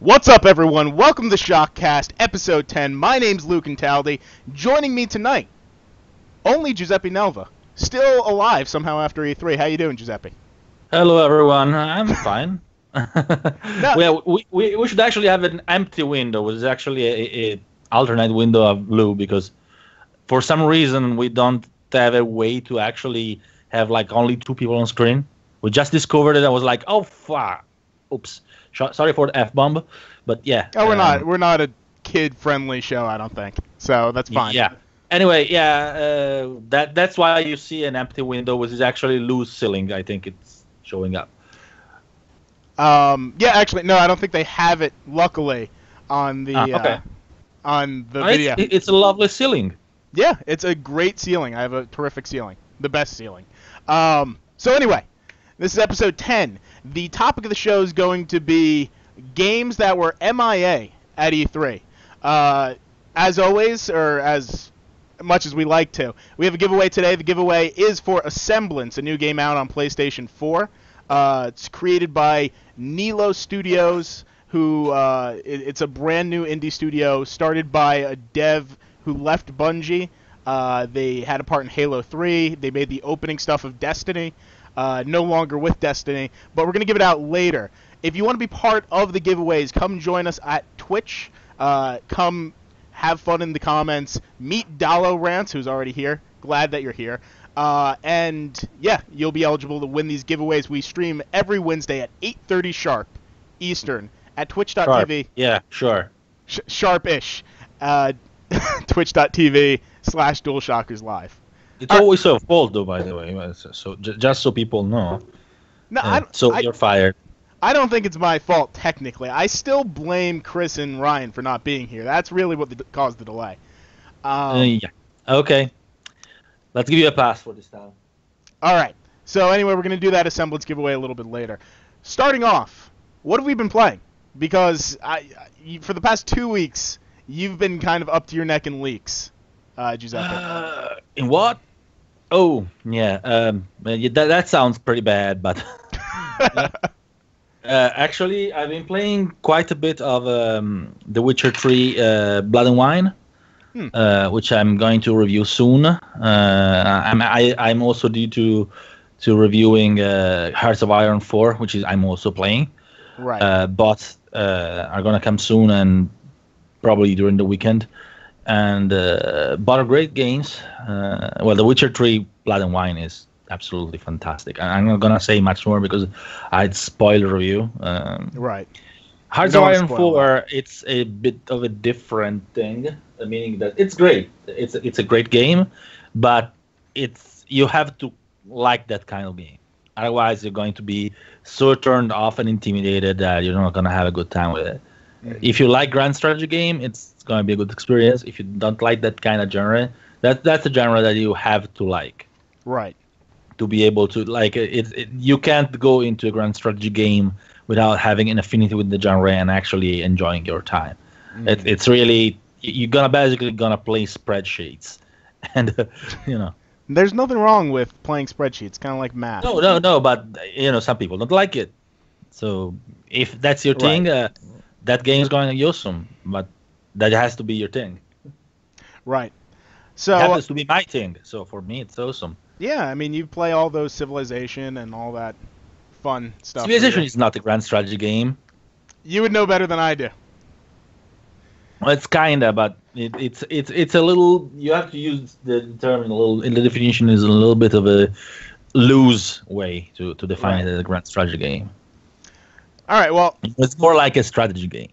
What's up, everyone? Welcome to ShockCast, Episode 10. My name's Luke Intaldi. Joining me tonight, only Giuseppe Nelva. Still alive somehow after E3. How you doing, Giuseppe? Hello, everyone. I'm fine. No, we should actually have an empty window, which is actually a alternate window of blue, because for some reason we don't have a way to actually have like only two people on screen. We just discovered it. I was like, oh fuck, oops. Sorry for the F-bomb, but yeah. oh, we're not a kid-friendly show, I don't think. So that's fine. Yeah. Anyway, yeah. That's why you see an empty window, which is actually loose ceiling. I think it's showing up. Yeah, actually, no, I don't think they have it. Luckily, on the Okay. on the video. It's a lovely ceiling. Yeah, it's a great ceiling. I have a terrific ceiling, the best ceiling. So anyway, this is episode 10. The topic of the show is going to be games that were MIA at E3. As always, or as much as we like to, we have a giveaway today. The giveaway is for A Semblance, a new game out on PlayStation 4. It's created by Nilo Studios, who it's a brand new indie studio started by a dev who left Bungie. They had a part in Halo 3. They made the opening stuff of Destiny. No longer with Destiny, but we're going to give it out later. If you want to be part of the giveaways, come join us at Twitch. Come have fun in the comments. Meet Dallo Rants, who's already here. Glad that you're here. And yeah, you'll be eligible to win these giveaways. We stream every Wednesday at 8:30 sharp Eastern at twitch.tv. Yeah, sure. Sharp-ish. Twitch.tv/DualShockers Live. It's always your fault, though, by the way. So just so people know. No, You're fired. I don't think it's my fault, technically. I still blame Chris and Ryan for not being here. That's really what caused the delay. Yeah. Okay. Let's give you a pass for this time. All right. So anyway, we're going to do that Assemblance giveaway a little bit later. Starting off, what have we been playing? Because for the past 2 weeks, you've been kind of up to your neck in leaks, Giuseppe. In what? Oh, yeah. That sounds pretty bad, but actually, I've been playing quite a bit of The Witcher 3 Blood and Wine, which I'm going to review soon. I'm also due to reviewing Hearts of Iron 4, which is I'm also playing. Right. But are gonna come soon and probably during the weekend. And but are great games. Well, The Witcher 3 Blood and Wine is absolutely fantastic. I'm not gonna say much more because I'd spoil the review. Right. Hearts of Iron 4, it's a bit of a different thing, meaning that it's great. It's a great game, but you have to like that kind of game. Otherwise, you're going to be so turned off and intimidated that you're not gonna have a good time with it. If you like grand strategy game, it's going to be a good experience. If you don't like that kind of genre, that's a genre that you have to like. Right. To be able to like it, you can't go into a grand strategy game without having an affinity with the genre and actually enjoying your time. It's really you're basically gonna play spreadsheets, and There's nothing wrong with playing spreadsheets, kind of like math. No, but some people don't like it. So if that's your thing, that game is going to be awesome. But that has to be your thing. Right. So it happens to be my thing. So for me, it's awesome. Yeah, I mean, you play all those Civilization and all that fun stuff. Civilization is not a grand strategy game. You would know better than I do. Well, it's kinda, but it's a little. You have to use the term in a little. In the definition is a little bit of a loose way to define it as a grand strategy game. All right. Well, it's more like a strategy game.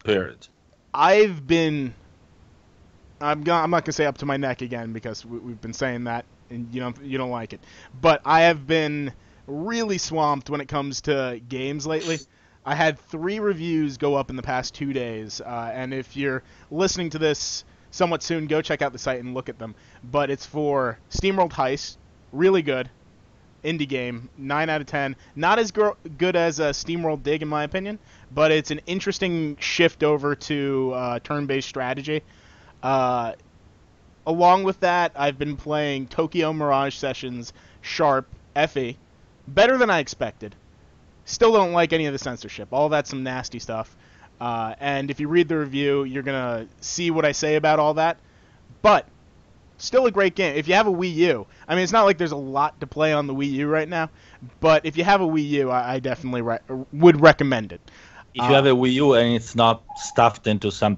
Period. I'm not gonna say up to my neck again because we've been saying that, and you don't like it. But I have been really swamped when it comes to games lately. I had 3 reviews go up in the past 2 days, and if you're listening to this somewhat soon, go check out the site and look at them. But it's for SteamWorld Heist, really good, indie game, 9 out of 10. Not as good as SteamWorld Dig in my opinion, but it's an interesting shift over to turn-based strategy. Along with that, I've been playing Tokyo Mirage Sessions Sharp FE, better than I expected. Still don't like any of the censorship. All that's some nasty stuff. And if you read the review, you're going to see what I say about all that. But still a great game. If you have a Wii U, I mean, it's not like there's a lot to play on the Wii U right now, but if you have a Wii U, I definitely would recommend it. If you have a Wii U and it's not stuffed into some,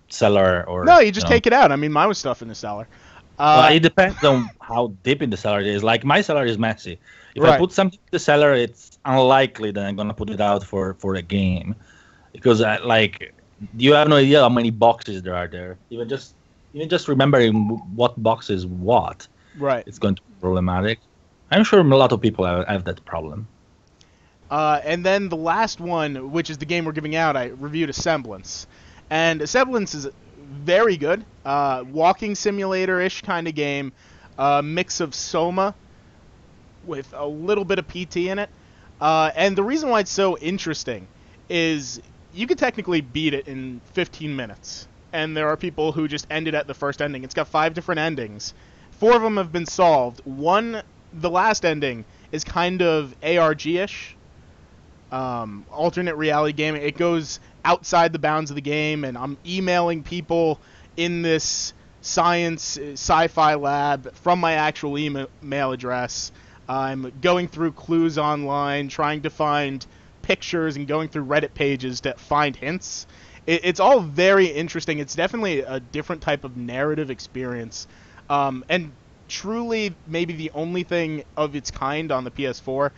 cellar or... No, you just take it out. I mean, mine was stuffed in the cellar. It depends on how deep in the cellar it is. Like, my cellar is messy. If I put something in the cellar, it's unlikely that I'm going to put it out for a game. Because, you have no idea how many boxes there are there. Even just remembering what box is what, it's going to be problematic. I'm sure a lot of people have that problem. And then the last one, which is the game we're giving out, I reviewed Semblance. And Semblance is very good. Walking simulator-ish kind of game. Mix of Soma with a little bit of PT in it. And the reason why it's so interesting is you could technically beat it in 15 minutes. And there are people who just ended at the first ending. It's got 5 different endings. 4 of them have been solved. The last ending, is kind of ARG-ish. Alternate reality game. It goes outside the bounds of the game, and I'm emailing people in this sci-fi lab from my actual email address. I'm going through clues online, trying to find pictures and going through Reddit pages to find hints. It's all very interesting. It's definitely a different type of narrative experience. And truly maybe the only thing of its kind on the PS4,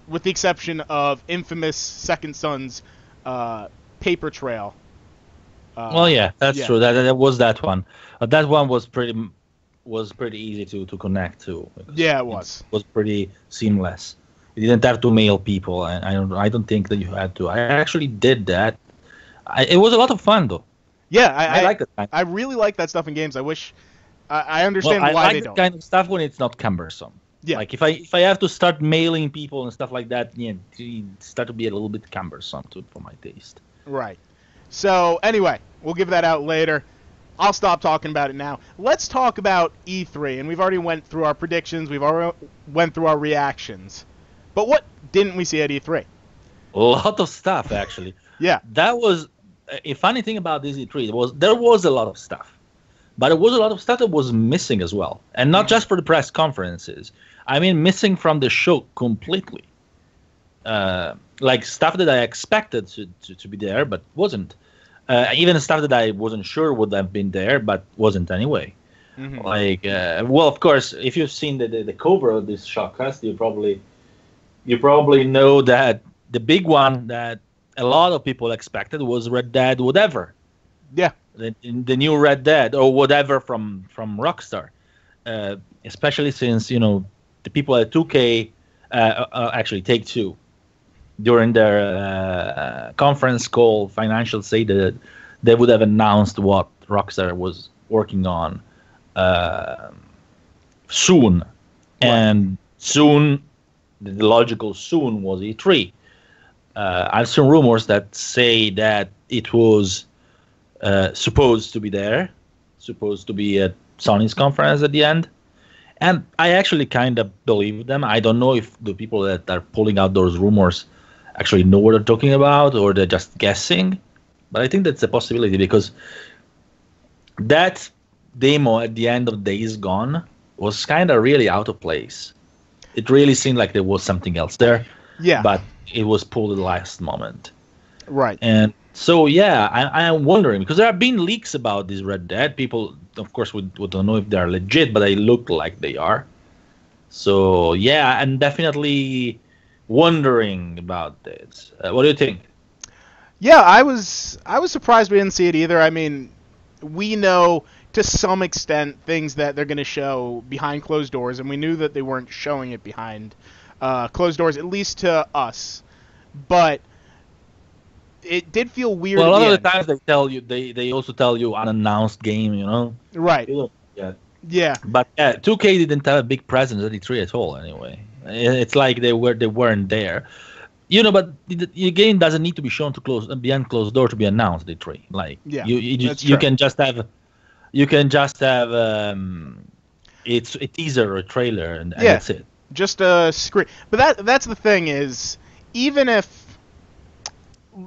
with the exception of infamous Second Son's paper trail. That's true. That was that one. That one was pretty easy to connect to. Yeah, it was. It was pretty seamless. You didn't have to mail people. I don't think that you had to. I actually did that. It was a lot of fun, though. Yeah, I like it. I really like that stuff in games. I wish I understand why like they don't. Kind of stuff when it's not cumbersome. Yeah. Like if I have to start mailing people and stuff like that, it start to be a little bit cumbersome for my taste. Right. So anyway, we'll give that out later. I'll stop talking about it now. Let's talk about E3, and we've already went through our predictions. We've already went through our reactions. But what didn't we see at E3? A lot of stuff, actually. Yeah. That was a funny thing about this E3. There was a lot of stuff. But it was a lot of stuff that was missing as well. And not just for the press conferences. I mean, missing from the show completely. Like stuff that I expected to be there, but wasn't. Even stuff that I wasn't sure would have been there, but wasn't anyway. Mm-hmm. Like, of course, if you've seen the cover of this ShockCast, you probably know that the big one that a lot of people expected was Red Dead whatever. Yeah. The new Red Dead or whatever from Rockstar. Especially since, the people at 2K, actually Take-Two, during their conference call, financials say that they would have announced what Rockstar was working on soon. Right. And soon, the logical soon was E3. I've seen rumors that say that it was supposed to be there, supposed to be at Sony's conference at the end. And I actually kind of believe them. I don't know if the people that are pulling out those rumors actually know what they're talking about or they're just guessing. But I think that's a possibility because that demo at the end of Days Gone was kind of really out of place. It really seemed like there was something else there. Yeah. But it was pulled at the last moment. Right. And so, I am wondering, because there have been leaks about this Red Dead. People, of course, we don't know if they're legit, but they look like they are. So, I'm definitely wondering about this. What do you think? Yeah, I was surprised we didn't see it either. I mean, we know to some extent things that they're going to show behind closed doors, and we knew that they weren't showing it behind closed doors, at least to us. But it did feel weird. Well, a lot of the times they tell you, they also tell you unannounced game, Right. Yeah. But 2K didn't have a big presence at E3 at all. Anyway, it's like they weren't there. But the game doesn't need to be shown behind closed door to be announced at E3. Like you can just have it's a teaser or a trailer and that's it. Just a screen. But that's the thing is even if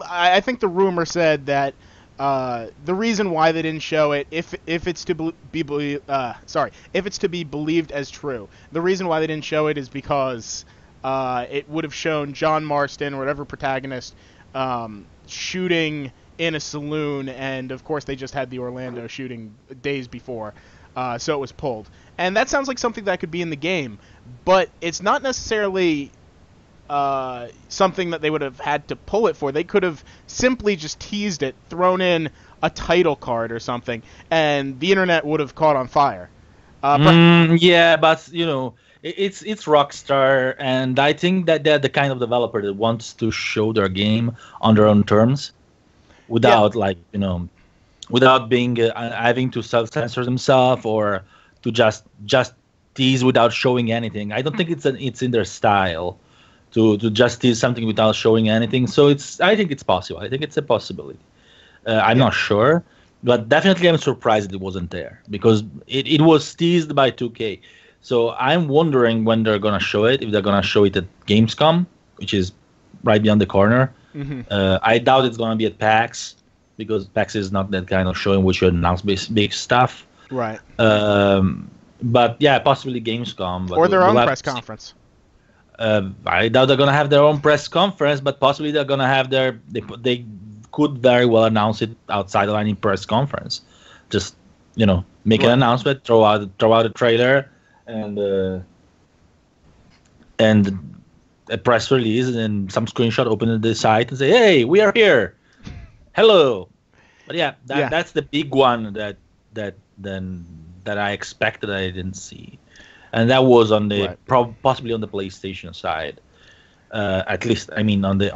I think the rumor said that the reason why they didn't show it, if it's to if it's to be believed as true, the reason why they didn't show it is because it would have shown John Marston or whatever protagonist shooting in a saloon, and of course they just had the Orlando shooting days before, so it was pulled. And that sounds like something that could be in the game, but it's not necessarily something that they would have had to pull it for. They could have simply just teased it, thrown in a title card or something, and the internet would have caught on fire. Yeah, but it's Rockstar, and I think that they're the kind of developer that wants to show their game on their own terms, without without being having to self-censor themselves or to just tease without showing anything. I don't think it's in their style to just tease something without showing anything. So I think it's possible. I think it's a possibility. I'm not sure, but definitely I'm surprised it wasn't there, because it was teased by 2K. So I'm wondering when they're gonna show it. If they're gonna show it at Gamescom, which is right beyond the corner. Mm-hmm. I doubt it's gonna be at PAX, because PAX is not that kind of show in which you announce big stuff. Right. But yeah, possibly Gamescom. But or their own press conference. I doubt they're gonna have their own press conference, but possibly they're gonna have they could very well announce it outside of any press conference. Just make an announcement, throw out a trailer, and a press release, and some screenshot, open the site and say, "Hey, we are here. Hello." But yeah, that's the big one that I expected I didn't see. And that was on the possibly on the PlayStation side, at least. I mean, on the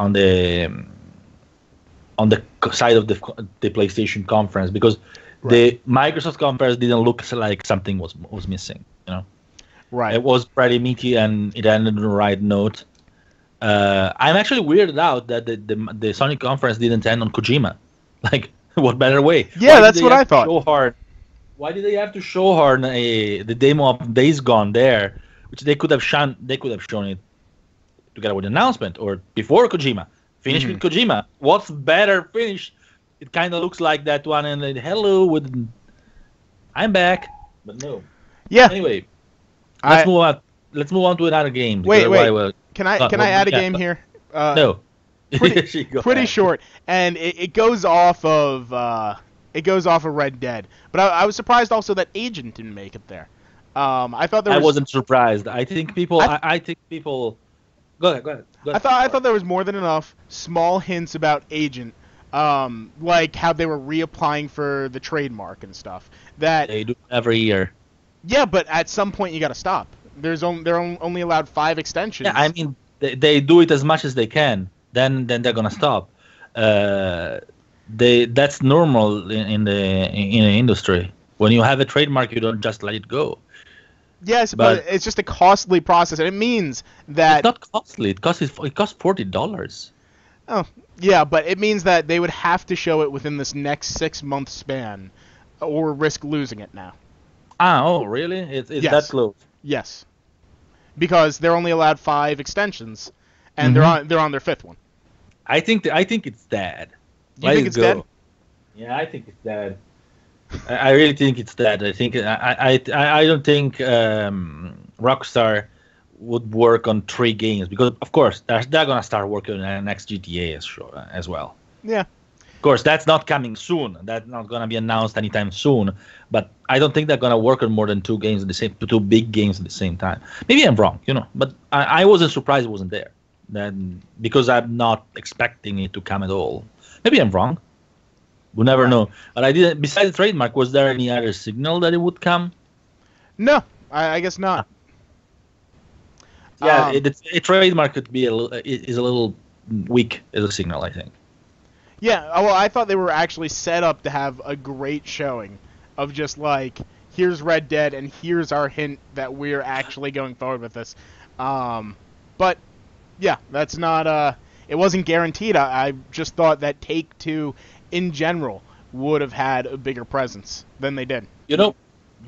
side of the PlayStation conference, because the Microsoft conference didn't look like something was missing. Right. It was pretty meaty, and it ended on the right note. I'm actually weirded out that the Sony conference didn't end on Kojima. Like, what better way? Yeah, that's what I thought. Why did they have to show her the demo of Days Gone there, which they could have shown? They could have shown it together with the announcement or before Kojima. Finish with Kojima. What's better finish? It kind of looks like that one, and then hello with I'm back, but no. Yeah. Anyway, let's move on. Let's move on to another game. Wait. Can I add a game here? No. Pretty short, and it goes off of Red Dead. But I was surprised also that Agent didn't make it there. I thought I wasn't surprised. I think people. I think people. Go ahead. I thought there was more than enough small hints about Agent, like how they were reapplying for the trademark and stuff. That they do every year. Yeah, but at some point you got to stop. They're only allowed 5 extensions. Yeah, I mean they do it as much as they can. Then they're gonna stop. That's normal in the industry. When you have a trademark, you don't just let it go. Yes, but it's just a costly process, and it means that it's not costly. It costs $40. Oh, yeah, but it means that they would have to show it within this next 6-month span, or risk losing it now. Oh, really? It's that close? Yes, because they're only allowed 5 extensions, and they're on their 5th one. I think it's dead. You think it's dead? Yeah, I think it's dead. I really think it's dead. I think I don't think Rockstar would work on 3 games, because of course they're gonna start working on the next GTA as well. Yeah. Of course, that's not coming soon. That's not gonna be announced anytime soon. But I don't think they're gonna work on more than 2 games two big games at the same time. Maybe I'm wrong, but I wasn't surprised it wasn't there. Then because I'm not expecting it to come at all. Maybe I'm wrong. We'll never know. But I didn't. Besides the trademark, was there any other signal that it would come? No, I guess not. Yeah, a trademark could be is a little weak as a signal, I think. Yeah, well, I thought they were actually set up to have a great showing of just like, here's Red Dead, and here's our hint that we're actually going forward with this. But yeah, that's not. It wasn't guaranteed. I just thought that Take-Two, in general, would have had a bigger presence than they did. There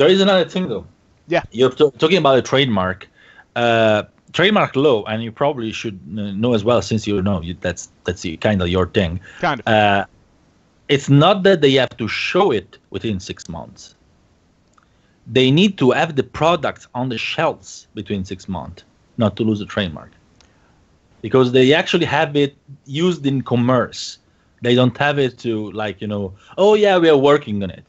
is another thing though. Yeah. You're talking about a trademark. trademark law, and you probably should know as well, since that's kind of your thing. Kind of. It's not that they have to show it within 6 months. They need to have the product on the shelves between 6 months, not to lose a trademark. Because they actually have it used in commerce. They don't have it to, like, oh yeah, we are working on it.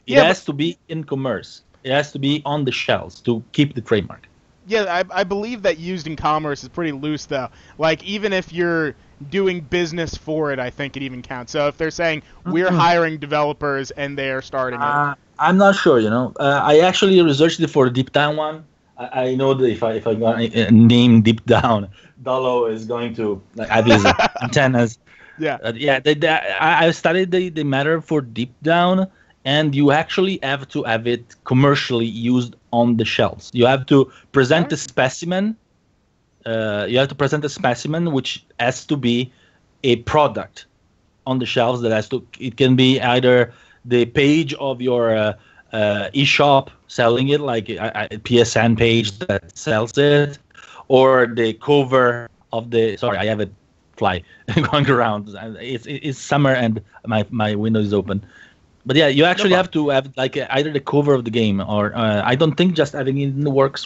It has to be in commerce. It has to be on the shelves to keep the trademark. Yeah, I believe that used in commerce is pretty loose, though. Like, even if you're doing business for it, I think it even counts. So if they're saying, we're hiring developers and they're starting it. I'm not sure, I actually researched it for the Deep Down one. I know that if I name Deep Down, Dolo is going to have his antennas. Yeah. I studied the matter for Deep Down, and you actually have to have it commercially used on the shelves. You have to present a specimen. Which has to be a product on the shelves. It can be either the page of your eShop selling it, like a PSN page that sells it, or the cover of the. Sorry, I have a fly going around. It's summer and my window is open. But yeah, you actually have to have like either the cover of the game, or I don't think just having it in the works.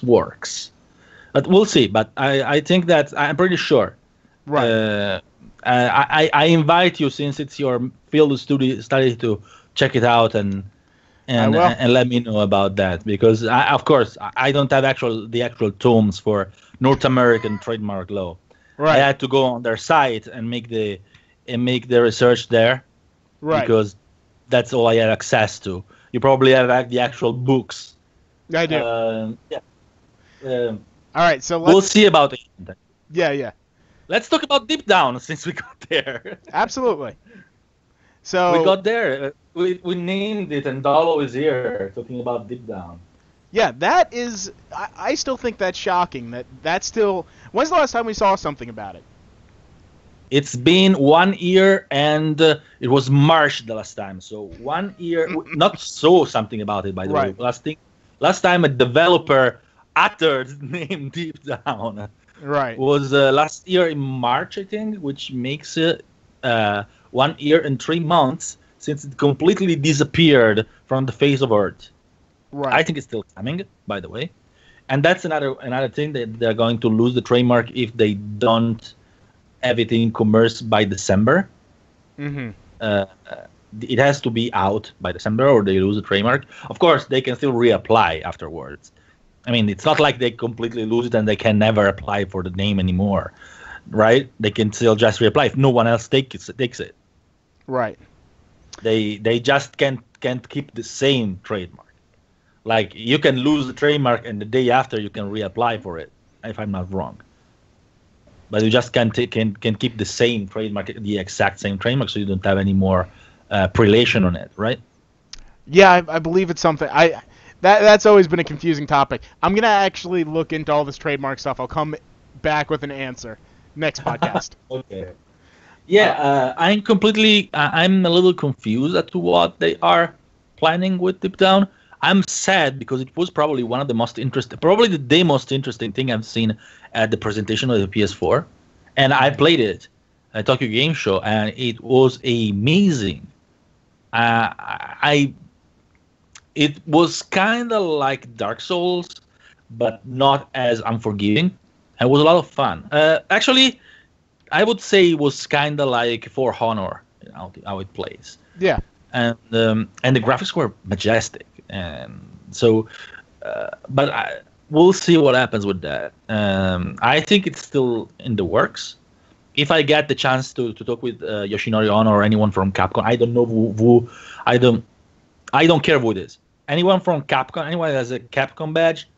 But we'll see. But I think that I'm pretty sure. Right. I invite you, since it's your field of study, to check it out and let me know about that, because of course I don't have the actual tomes for North American trademark law. Right. I had to go on their site and make the research there. Right. Because that's all I had access to. You probably have the actual books. I do. Yeah. All right, so we'll see about it. Yeah. Let's talk about Deep Down, since we got there. Absolutely. So we got there. We named it, and Dalo is here talking about Deep Down. Yeah, that is. I still think that's shocking. That's still. When's the last time we saw something about it? It's been 1 year, and it was March the last time. So 1 year. Not saw something about it, by the way. Last time a developer uttered the name Deep Down. Right. Was last year in March, I think, which makes it 1 year and 3 months since it completely disappeared from the face of Earth. Right. I think it's still coming, by the way. And that's another thing, that they're going to lose the trademark if they don't have it in commerce by December. Mm-hmm. It has to be out by December, or they lose the trademark. Of course, they can still reapply afterwards. I mean, it's not like they completely lose it and they can never apply for the name anymore, right? They can still just reapply if no one else takes it. Right. They just can't keep the same trademark. Like, you can lose the trademark and the day after you can reapply for it, if I'm not wrong. But you just can keep the same trademark, the exact same trademark, so you don't have any more prelation on it, right? Yeah, I believe it's something. That's always been a confusing topic. I'm gonna actually look into all this trademark stuff. I'll come back with an answer next podcast. Okay. Yeah, I'm a little confused as to what they are planning with Deep Down. I'm sad because it was probably one of the most interesting, probably the most interesting thing I've seen at the presentation of the PS4, and I played it at Tokyo Game Show, and it was amazing. It was kind of like Dark Souls, but not as unforgiving. It was a lot of fun. Actually, I would say it was kind of like For Honor, how it plays. Yeah. And the graphics were majestic, and so, but we'll see what happens with that. I think it's still in the works. If I get the chance to talk with Yoshinori Ono or anyone from Capcom, I don't know who I don't care who it is. Anyone from Capcom, anyone that has a Capcom badge,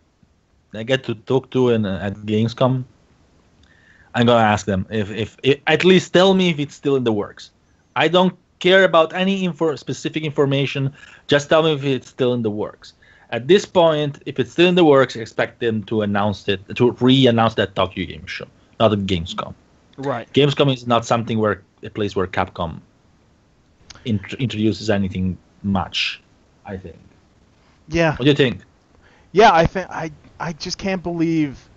I get to talk to at Gamescom, I'm gonna ask them if at least tell me if it's still in the works. I don't care about any specific information. Just tell me if it's still in the works. At this point, if it's still in the works, expect them to re-announce that Tokyo Game Show, not at Gamescom. Right. Gamescom is not a place where Capcom introduces anything much, I think. Yeah. What do you think? Yeah, I think I just can't believe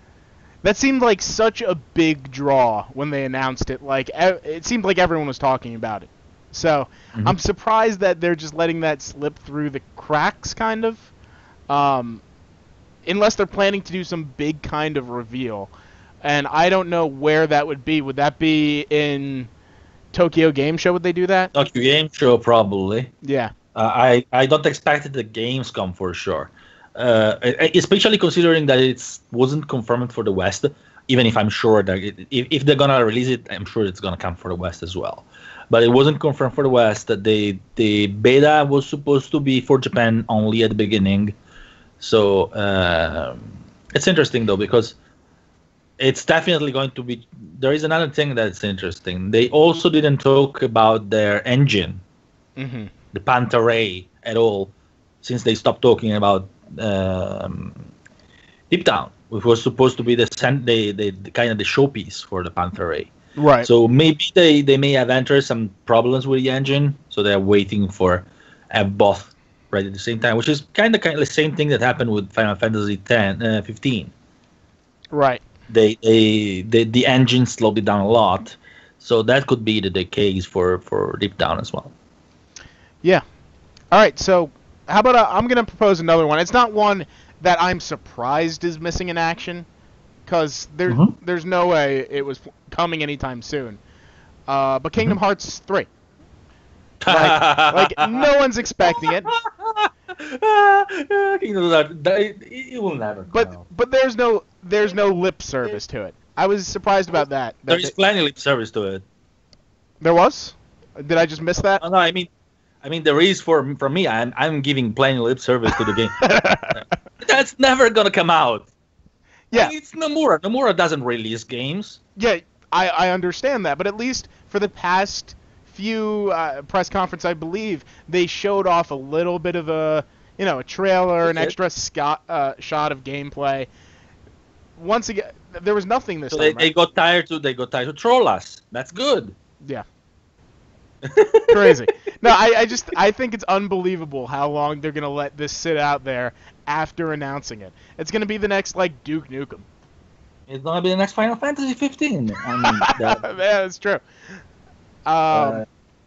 That seemed like such a big draw when they announced it. Like it seemed like everyone was talking about it. So I'm surprised that they're just letting that slip through the cracks, kind of. Unless they're planning to do some big kind of reveal. And I don't know where that would be. Would that be in Tokyo Game Show? Would they do that? Tokyo Game Show, probably. Yeah. I don't expect it at Gamescom for sure. Especially considering that it wasn't confirmed for the West, even if I'm sure that if they're going to release it, I'm sure it's going to come for the West as well. But it wasn't confirmed for the West. That the beta was supposed to be for Japan only at the beginning. So it's interesting, though, because it's definitely going to be... There is another thing that's interesting. They also didn't talk about their engine, the Panther Ray, at all, since they stopped talking about Deep Down, which was supposed to be the kind of the showpiece for the Panther Ray. Right. So maybe they may have entered some problems with the engine, so they're waiting for have both ready at the same time, which is kind of the same thing that happened with Final Fantasy 15. Right. The engine slowed it down a lot, so that could be the case for Deep Down as well. Yeah. All right. So how about I'm going to propose another one. It's not one that I'm surprised is missing in action, because there's no way it was coming anytime soon. But Kingdom Hearts 3. Like no one's expecting it. It will never come. But there's no lip service to it. I was surprised about that. There is plenty lip service to it. There was? Did I just miss that? No, I mean there is for me. I'm giving plenty lip service to the game. That's never gonna come out. Yeah, I mean, it's Nomura. Nomura doesn't release games. Yeah, I understand that, but at least for the past few press conference, I believe they showed off a little bit of a trailer, an extra shot of gameplay. Once again, there was nothing this time. They got tired to troll us. That's good. Yeah. Crazy. No, I think it's unbelievable how long they're gonna let this sit out there after announcing it. It's gonna be the next Duke Nukem. It's gonna be the next Final Fantasy 15. I mean, yeah, that's true.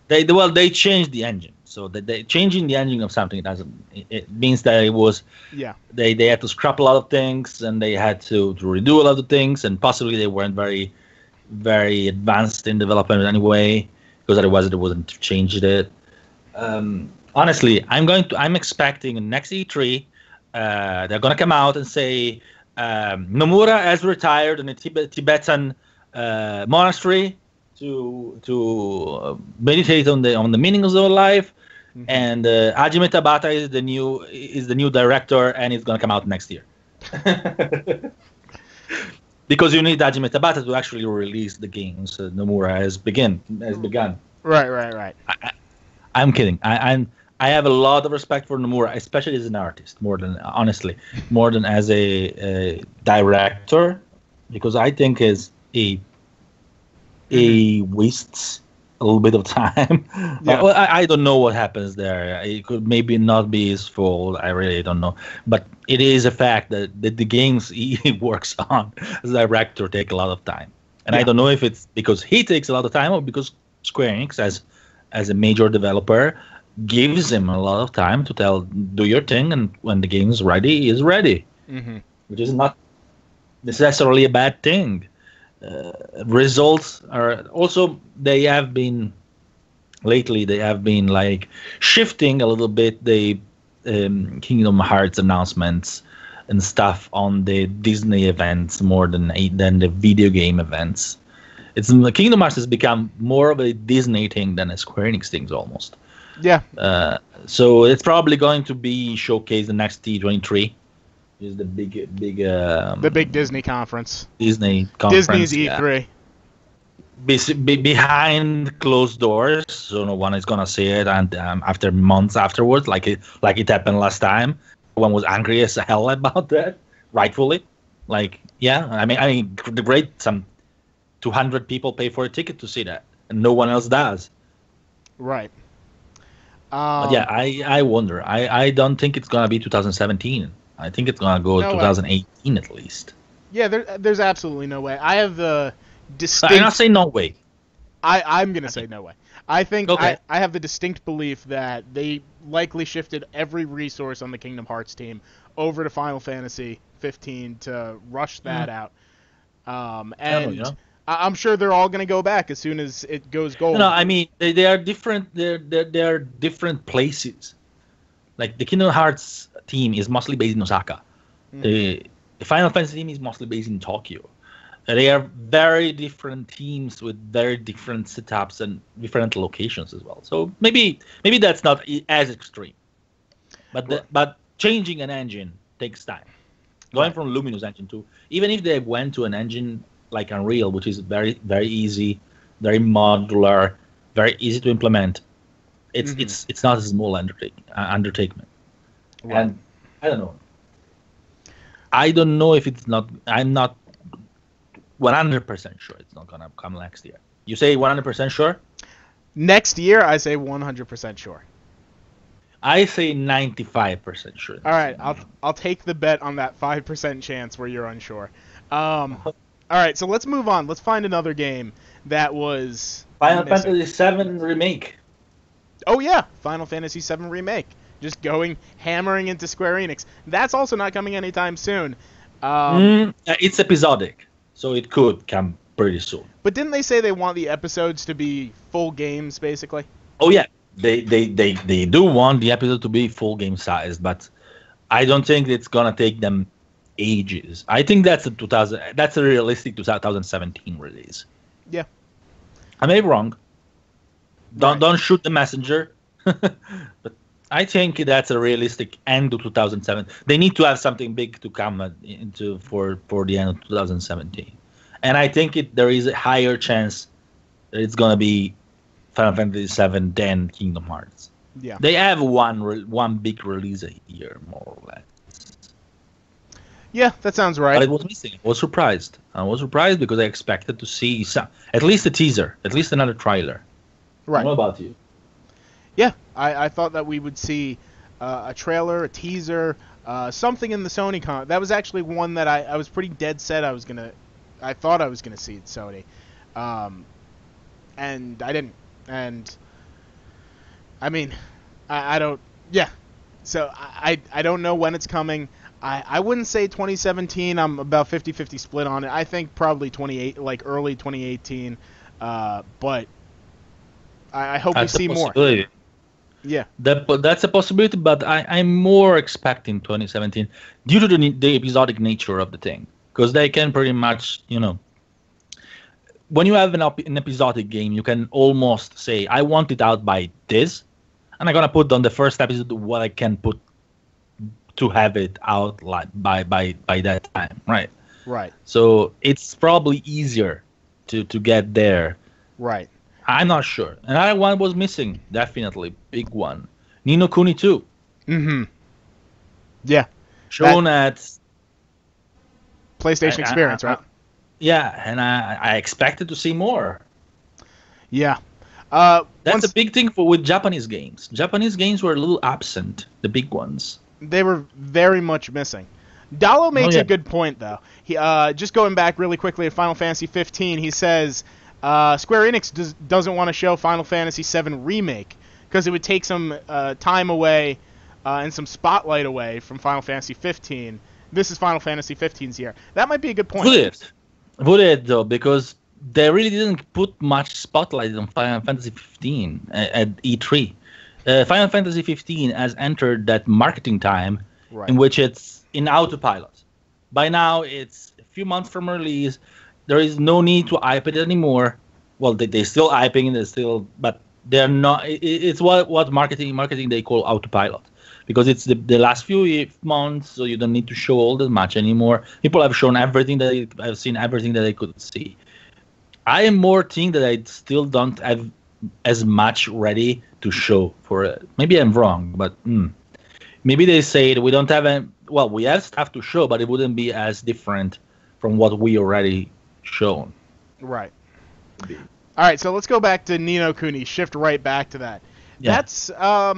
They changed the engine, so they changing the engine of something it means that it was they had to scrap a lot of things, and they had to redo a lot of things, and possibly they weren't very very advanced in development anyway, because otherwise they wouldn't have changed it. Honestly, I'm expecting next E3 they're gonna come out and say Nomura has retired in a Tibetan monastery to meditate on the meanings of life, and Hajime Tabata is the new director, and it's gonna come out next year. Because you need Hajime Tabata to actually release the games Nomura has begun. Right. I'm kidding. I have a lot of respect for Nomura, especially as an artist, more than as a director, because I think he wastes a little bit of time. Yeah. I don't know what happens there. It could maybe not be his fault. I really don't know. But it is a fact that the games he works on as a director take a lot of time. And I don't know if it's because he takes a lot of time or because Square Enix, as a major developer, gives him a lot of time to do your thing, and when the game is ready, is ready. Which is not necessarily a bad thing. Results are also they have been shifting a little bit the Kingdom Hearts announcements and stuff on the Disney events more than the video game events. Kingdom Hearts has become more of a Disney thing than a Square Enix thing almost. Yeah. So it's probably going to be showcased the next T23. Is the big the big Disney conference. Disney's E3. Behind closed doors, so no one is gonna see it, and after months afterwards, like it happened last time, everyone was angry as hell about that, rightfully. I mean, great, some 200 people pay for a ticket to see that, and no one else does. Right. But yeah, I wonder. I don't think it's gonna be 2017. I think it's gonna go 2018 at least. Yeah, there's absolutely no way. I have the distinct. I'm not saying no way. I'm gonna say no way. I think Okay. I have the distinct belief that they likely shifted every resource on the Kingdom Hearts team over to Final Fantasy 15 to rush that out. And I'm sure they're all gonna go back as soon as it goes gold. No, I mean they are different. They're different places. Like the Kingdom Hearts team is mostly based in Osaka. The Final Fantasy team is mostly based in Tokyo. They are very different teams with very different setups and different locations as well. So maybe that's not as extreme. But changing an engine takes time. Going from Luminous engine to, even if they went to an engine like Unreal, which is very very easy, very modular, very easy to implement, it's not a small undertaking. Right. And I don't know. I don't know if it's not. I'm not 100% sure it's not gonna come next year. You say 100% sure? Next year, I say 100% sure. I say 95% sure. All right, I'll take the bet on that 5% chance where you're unsure. All right, so let's move on. Let's find another game that was Final Fantasy VII Remake. Oh yeah, Final Fantasy VII Remake. Just hammering into Square Enix. That's also not coming anytime soon. It's episodic, so it could come pretty soon. But didn't they say they want the episodes to be full games, basically? Oh yeah, they do want the episode to be full game sized, but I don't think it's gonna take them ages. I think that's a realistic 2017 release. Yeah, I may be wrong. Don't shoot the messenger, but I think that's a realistic end of 2007. They need to have something big to come into for the end of 2017, and I think there is a higher chance that it's gonna be Final Fantasy VII than Kingdom Hearts. Yeah, they have one big release a year, more or less. Yeah, that sounds right. But it was missing. I was surprised. Because I expected to see at least a teaser, at least another trailer. Right. What about you? Yeah, I thought that we would see a trailer, a teaser, something in the Sony con. That was actually one that I was pretty dead set I thought I was gonna see at Sony, and I didn't. And I mean, I don't. Yeah, so I don't know when it's coming. I wouldn't say 2017. I'm about 50-50 split on it. I think probably early 2018. But I hope we see more. Yeah, that's a possibility, but I'm more expecting 2017 due to the episodic nature of the thing, because they can pretty much, when you have an episodic game, you can almost say, I want it out by this, and I'm gonna put on the first episode what I can put to have it out like by that time, right? Right. So it's probably easier to get there. Right. I'm not sure. Another one was missing, definitely. Big one. Ni no Kuni 2. Mm-hmm. Yeah. Shown at PlayStation Experience, right? Yeah, and I expected to see more. Yeah. That's a big thing with Japanese games. Japanese games were a little absent, the big ones. They were very much missing. Dalo makes a good point, though. He just going back really quickly to Final Fantasy 15, he says Square Enix doesn't want to show Final Fantasy 7 Remake because it would take some time away and some spotlight away from Final Fantasy 15. This is Final Fantasy 15's year. That might be a good point. Would it though? Because they really didn't put much spotlight on Final Fantasy 15 at E3. Final Fantasy 15 has entered that marketing time in which it's in autopilot. By now, it's a few months from release. There is no need to hype it anymore. Well, they're still hyping it, but they're not. It's what marketing they call autopilot, because it's the last few months, so you don't need to show all that much anymore. People have shown everything I've seen everything that they could see. I am more think that I still don't have as much ready to show for it. Maybe I'm wrong, but maybe they say we don't have we have stuff to show, but it wouldn't be as different from what we already shown. Right. All right, so let's go back to Ni no Kuni. Shift right back to that. Yeah. That's I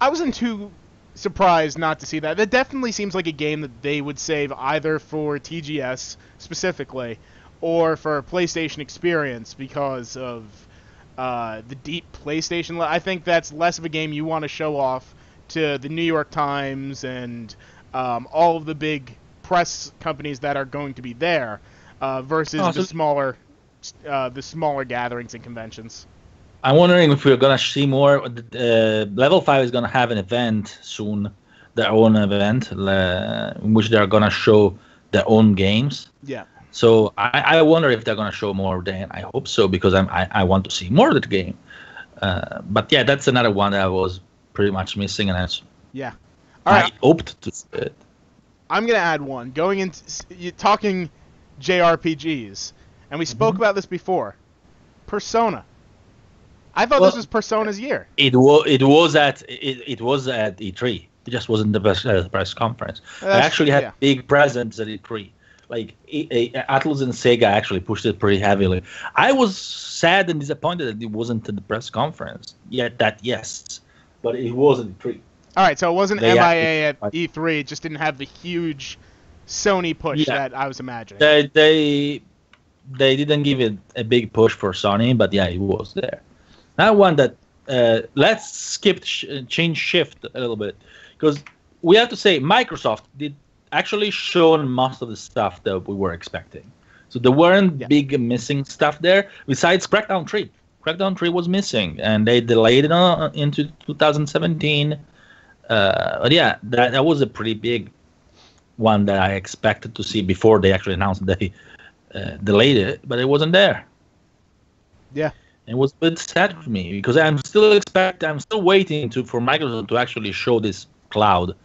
wasn't too surprised not to see that. That definitely seems like a game that they would save either for TGS specifically or for PlayStation Experience because of the deep PlayStation. I think that's less of a game you want to show off to the New York Times and all of the big press companies that are going to be there versus the smaller gatherings and conventions. I'm wondering if we're gonna see more. Level 5 is gonna have an event soon, their own event, in which they're gonna show their own games. Yeah. So I wonder if they're gonna show more. Then I hope so, because I want to see more of the game. But yeah, that's another one that I was pretty much missing, and all right. I hoped to see it. I'm gonna add one. Going into talking JRPGs, and we spoke about this before. Persona. I thought this was Persona's year. It was at E3. It just wasn't the press conference. I actually had big presence at E3. Like Atlus and Sega actually pushed it pretty heavily. I was sad and disappointed that it wasn't at the press conference. But it was at E3. All right, so it wasn't MIA at E3. It just didn't have the huge Sony push that I was imagining. They didn't give it a big push for Sony, but yeah, it was there. Now one that let's change shift a little bit, because we have to say Microsoft did actually show most of the stuff that we were expecting. So there weren't big missing stuff there besides Crackdown 3. Crackdown 3 was missing, and they delayed it into 2017. But yeah, that was a pretty big one that I expected to see before they actually announced they delayed it, but it wasn't there. Yeah. It was a bit sad for me because I'm still waiting for Microsoft to actually show this cloud,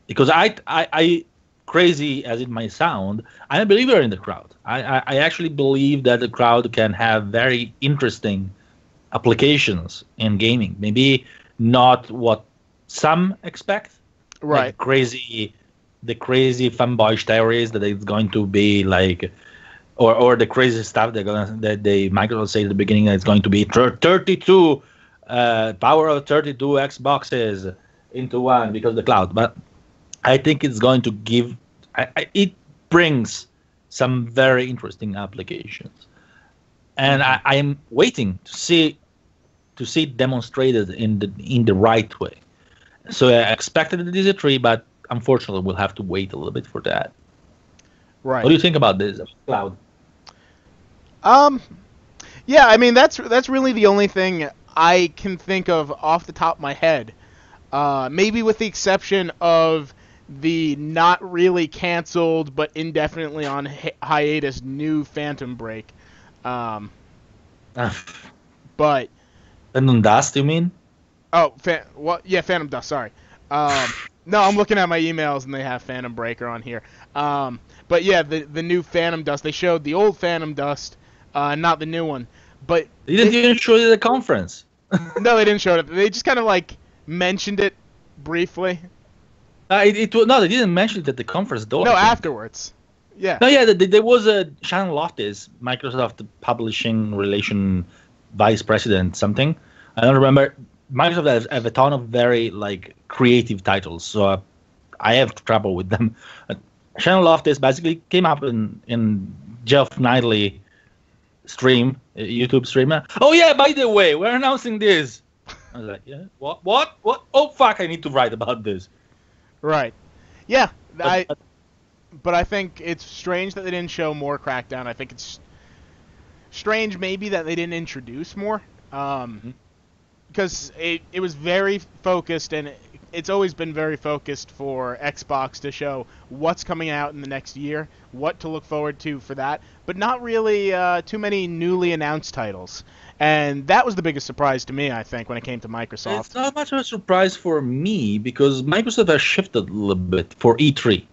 because I crazy as it might sound, I'm a believer in the cloud. I actually believe that the cloud can have very interesting applications in gaming. Maybe not what some expect, right? Like the crazy fanboyish theories that it's going to be like. Or the crazy stuff Microsoft say at the beginning that it's going to be 32 power of 32 Xboxes into one because of the cloud. But I think it's going to give it brings some very interesting applications, and I am waiting to see it demonstrated in the right way. So I expected it is a tree, but unfortunately we'll have to wait a little bit for that. Right. What do you think about this cloud? Yeah, I mean that's really the only thing I can think of off the top of my head. Maybe with the exception of the not really canceled but indefinitely on hiatus new Phantom Break. But Phantom Dust, you mean? Oh, yeah, Phantom Dust. Sorry. No, I'm looking at my emails and they have Phantom Breaker on here. But yeah, the new Phantom Dust. They showed the old Phantom Dust. Not the new one, but they didn't even show it at the conference. No, they didn't show it. They just kind of like mentioned it briefly. No, they didn't mention it at the conference though. No, afterwards. Yeah. No, yeah, there was a Shannon Loftis, Microsoft Publishing Relation Vice President, something. I don't remember. Microsoft have a ton of very like creative titles, so I have trouble with them. Shannon Loftis basically came up in Jeff Knightley stream, YouTube streamer. Oh yeah, by the way, we're announcing this. I was like, yeah, what? Oh fuck, I need to write about this. Right. Yeah, but I think it's strange that they didn't show more Crackdown. I think it's strange maybe that they didn't introduce more. Because it was very focused, and it's always been very focused for Xbox to show what's coming out in the next year, what to look forward to for that, but not really too many newly announced titles. And that was the biggest surprise to me, I think, when it came to Microsoft. It's not much of a surprise for me, because Microsoft has shifted a little bit for E3.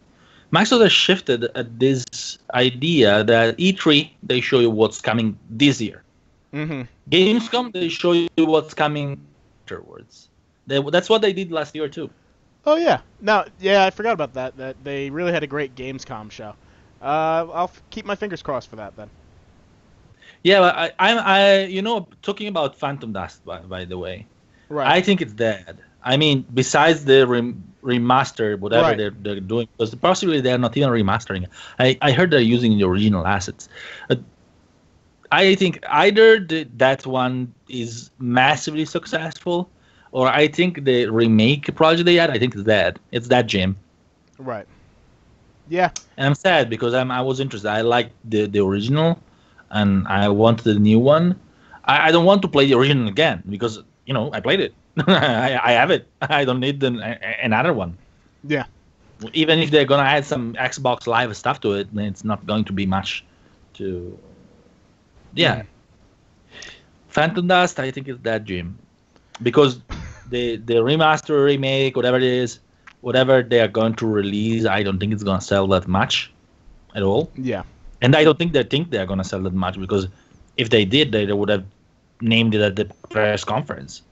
Microsoft has shifted at this idea that E3, they show you what's coming this year. Mm-hmm. Gamescom, they show you what's coming afterwards. That's what they did last year too. Oh yeah, I forgot about that. That they really had a great Gamescom show. I'll keep my fingers crossed for that then. Yeah, but I'm talking about Phantom Dust by the way. Right. I think it's dead. I mean, besides the remaster, whatever Right. they're doing, because possibly they're not even remastering. I heard they're using the original assets. I think either that one is massively successful, or I think the remake project they had, I think it's dead. It's that Jim. Right. Yeah. And I'm sad because I was interested. I liked the original, and I wanted the new one. I don't want to play the original again because I played it. I have it. I don't need another one. Yeah. Even if they're gonna add some Xbox Live stuff to it, then it's not going to be much to. Yeah. Phantom Dust, I think it's that Jim, because the remaster, remake, whatever it is, whatever they are going to release, I don't think it's gonna sell that much at all. Yeah. And I don't think they're gonna sell that much, because if they did, they would have named it at the press conference.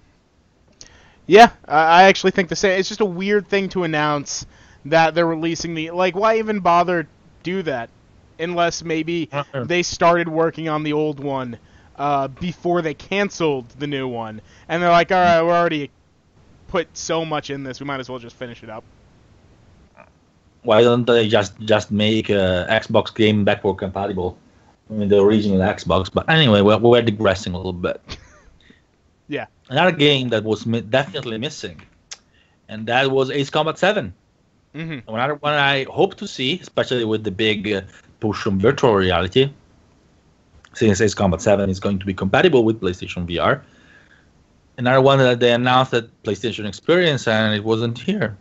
Yeah, I actually think the same. It's just a weird thing to announce that they're releasing why even bother do that unless maybe they started working on the old one before they canceled the new one, and they're like, all right, we're already put so much in this, we might as well just finish it up. Why don't they just make Xbox game backward compatible? I mean, the original Xbox. But anyway, we're digressing a little bit. Yeah. Another game that was definitely missing, and that was Ace Combat 7. Mm-hmm. Another one I hope to see, especially with the big push on virtual reality, since Ace Combat 7 is going to be compatible with PlayStation VR. Another one that they announced at PlayStation Experience, and it wasn't here.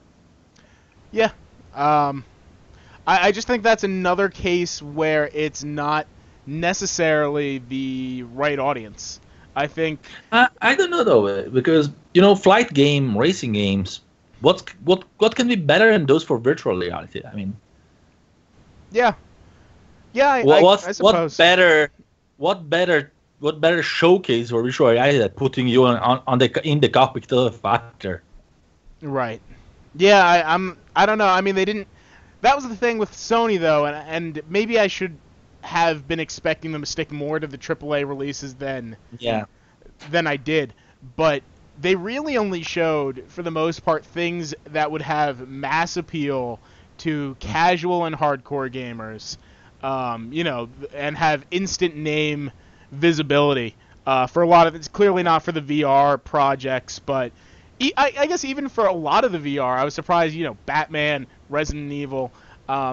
Yeah. I just think that's another case where it's not necessarily the right audience. I think I don't know though, because flight game, racing games, what can be better than those for virtual reality? I mean, yeah, I suppose. What better showcase for virtual reality than putting you in the cockpit of a fighter? Right. Yeah, I don't know. I mean, they didn't. That was the thing with Sony though, and maybe I should have been expecting them to stick more to the AAA releases than I did. But they really only showed, for the most part, things that would have mass appeal to casual and hardcore gamers, and have instant name visibility. For a lot of it's clearly not for the VR projects, but I guess even for a lot of the VR, I was surprised. Batman, Resident Evil.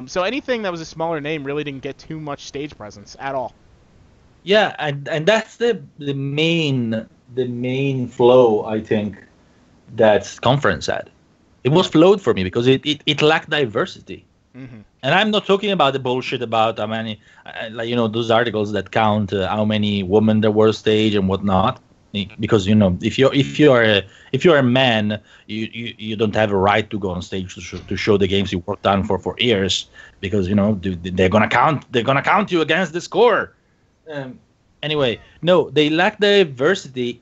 So anything that was a smaller name really didn't get too much stage presence at all. Yeah, and that's the main flow, I think, that conference had. It was flawed for me because it lacked diversity. Mm-hmm. And I'm not talking about the bullshit about how many, those articles that count how many women there were stage and whatnot. Because if you're a man, you don't have a right to go on stage to show the games you worked on for years, because they're gonna count you against the score. Anyway, no, they lack diversity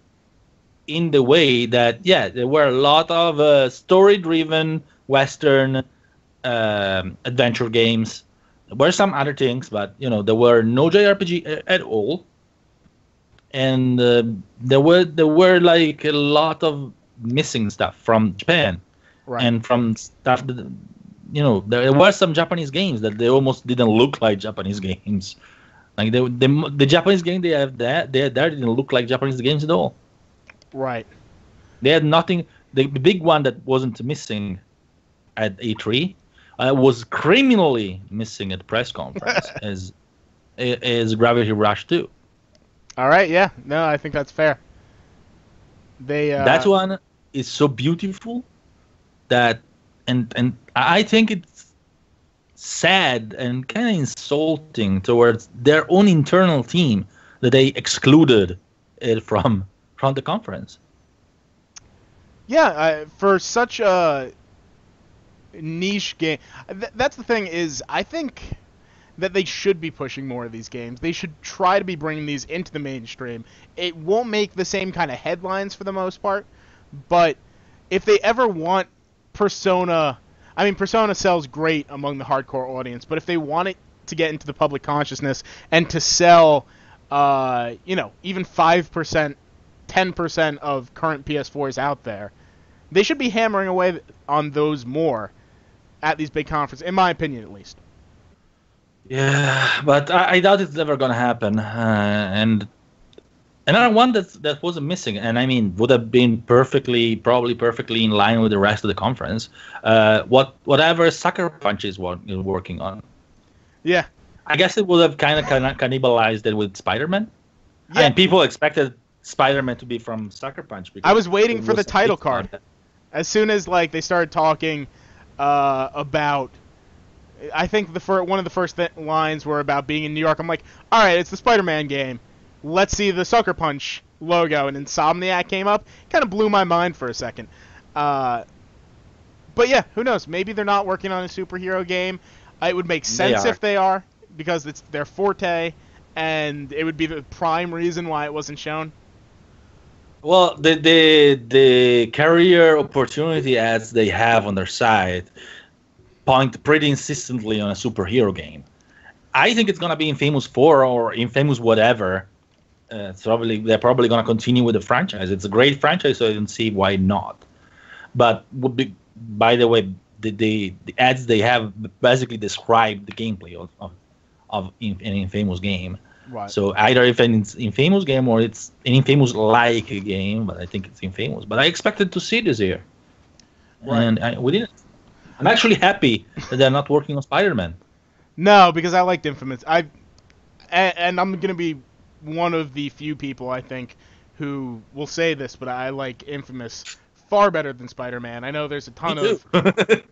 in the way that there were a lot of story-driven Western adventure games. There were some other things, but there were no JRPG at all. And there were like a lot of missing stuff from Japan, right. And from stuff that there were some Japanese games that they almost didn't look like Japanese games. Like the Japanese game they have there didn't look like Japanese games at all. Right. They had nothing. The big one that wasn't missing at E3 was criminally missing at press conference as Gravity Rush 2. All right, yeah. No, I think that's fair. That one is so beautiful that and I think it's sad and kind of insulting towards their own internal team that they excluded it from the conference. Yeah, for such a niche game, that's the thing is I think that they should be pushing more of these games. They should try to be bringing these into the mainstream. It won't make the same kind of headlines for the most part, but if they ever want Persona... I mean, Persona sells great among the hardcore audience, but if they want it to get into the public consciousness and to sell, even 5%, 10% of current PS4s out there, They should be hammering away on those more at these big conferences, in my opinion, at least. Yeah, but I doubt it's ever gonna happen. And another one that wasn't missing, and I mean would have been probably perfectly in line with the rest of the conference. Whatever Sucker Punch is working on. Yeah. I guess it would have kind of cannibalized it with Spider-Man. Yeah. I mean, people expected Spider-Man to be from Sucker Punch. I was waiting for the title card. As soon as they started talking about, I think one of the first lines were about being in New York. I'm like, all right, it's the Spider-Man game. Let's see the Sucker Punch logo. And Insomniac came up. Kind of blew my mind for a second. But yeah, who knows? Maybe they're not working on a superhero game. It would make sense if they are, because it's their forte, and it would be the prime reason why it wasn't shown. Well, the career opportunity ads they have on their site point pretty insistently on a superhero game. I think it's gonna be Infamous 4 or Infamous whatever. They're probably gonna continue with the franchise. It's a great franchise, so I don't see why not. But by the way, the ads they have basically describe the gameplay of an Infamous game. Right. So either if it's Infamous game or it's an Infamous-like game, but I think it's Infamous. But I expected to see this here, and we didn't. I'm actually happy that they're not working on Spider-Man. No, because I liked Infamous. And I'm gonna be one of the few people I think who will say this, but I like Infamous far better than Spider-Man. I know there's a ton of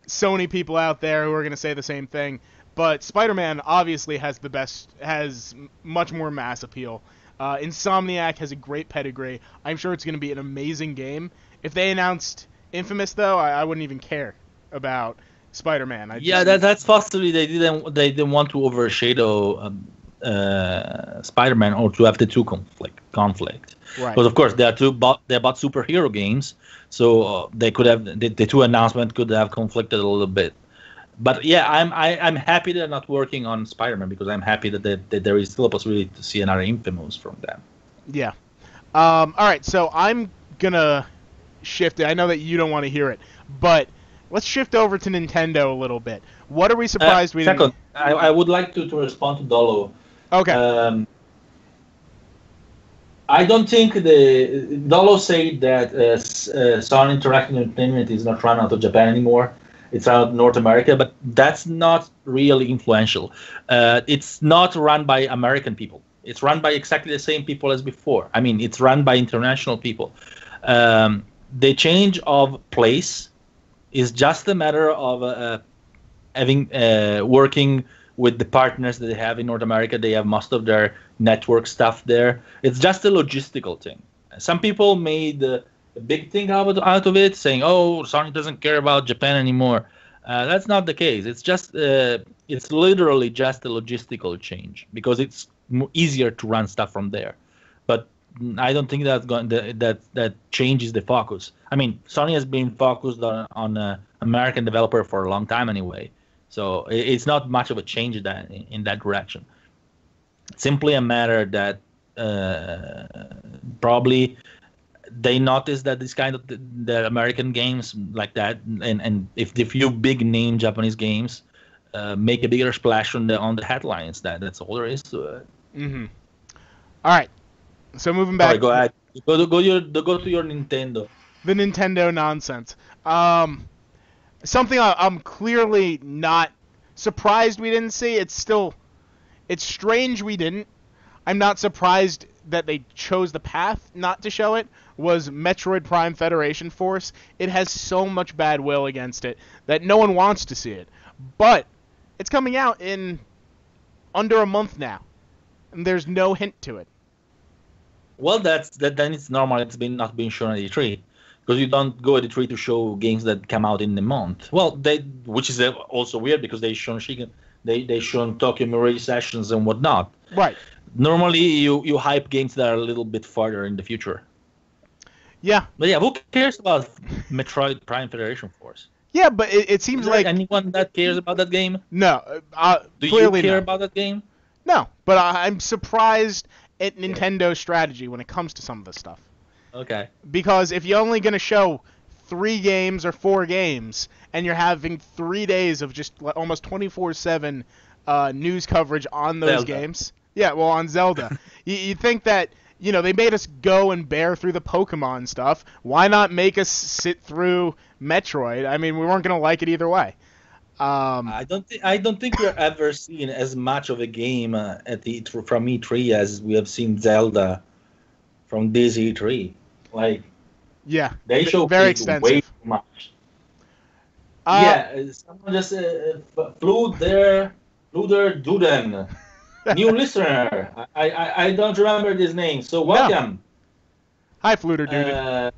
Sony people out there who are gonna say the same thing. But Spider-Man obviously has much more mass appeal. Insomniac has a great pedigree. I'm sure it's going to be an amazing game. If they announced Infamous, though, I wouldn't even care about Spider-Man. That's possibly they didn't want to overshadow Spider-Man or to have the two conflict. Right. But of course, they're about superhero games, so they could have the two announcements could have conflicted a little bit. But yeah, I'm happy they're not working on Spider-Man because I'm happy that there is still a possibility to see another Infamous from them. Yeah. All right, so I'm gonna shift it. I know that you don't want to hear it, but let's shift over to Nintendo a little bit. What are we surprised we didn't? I would like to respond to Dolo. Okay. I don't think Dolo said that Sony Interactive Entertainment is not run out of Japan anymore. It's out of North America, but that's not really influential. It's not run by American people. It's run by exactly the same people as before. I mean, it's run by international people. The change of place is just a matter of working with the partners that they have in North America. They have most of their network stuff there. It's just a logistical thing. Some people made a big thing out of it, saying, "Oh, Sony doesn't care about Japan anymore." That's not the case. It's just it's literally just a logistical change because it's easier to run stuff from there. But I don't think that changes the focus. I mean, Sony has been focused on American developer for a long time anyway, so it's not much of a change in that direction. It's simply a matter that probably they noticed that this kind of the American games like that, and if the few big name Japanese games make a bigger splash on the headlines, that's all there is to it. Mm-hmm. All right. So moving back. All right, go ahead. Go to your Nintendo. The Nintendo nonsense. Something I'm clearly not surprised we didn't see. It's strange we didn't. I'm not surprised that they chose the path not to show it. Was Metroid Prime Federation Force. It has so much bad will against it that no one wants to see it. But it's coming out in under a month now, and there's no hint to it. Well, then it's normal. It's not being shown at E3 because you don't go at E3 to show games that come out in a month. Well, which is also weird because they shown Tokyo Mirage Sessions and whatnot. Right. Normally, you hype games that are a little bit farther in the future. Yeah. But yeah, who cares about Metroid Prime Federation Force? Yeah, but it seems like anyone that cares about that game? No. Do you care about that game? No, but I'm surprised at Nintendo's strategy when it comes to some of this stuff. Okay. Because if you're only going to show 3 games or 4 games, and you're having 3 days of just almost 24/7 news coverage on those Zelda. games. Yeah, well, on Zelda. You think that, they made us go and bear through the Pokemon stuff. Why not make us sit through Metroid? I mean, we weren't going to like it either way. I don't think we're ever seen as much of a game from E3 as we have seen Zelda from this E3. Like, yeah, they show very way extensive. too much. Someone just flew their Duden. New listener. I don't remember this name, so welcome. No. Hi, Fluter Duden.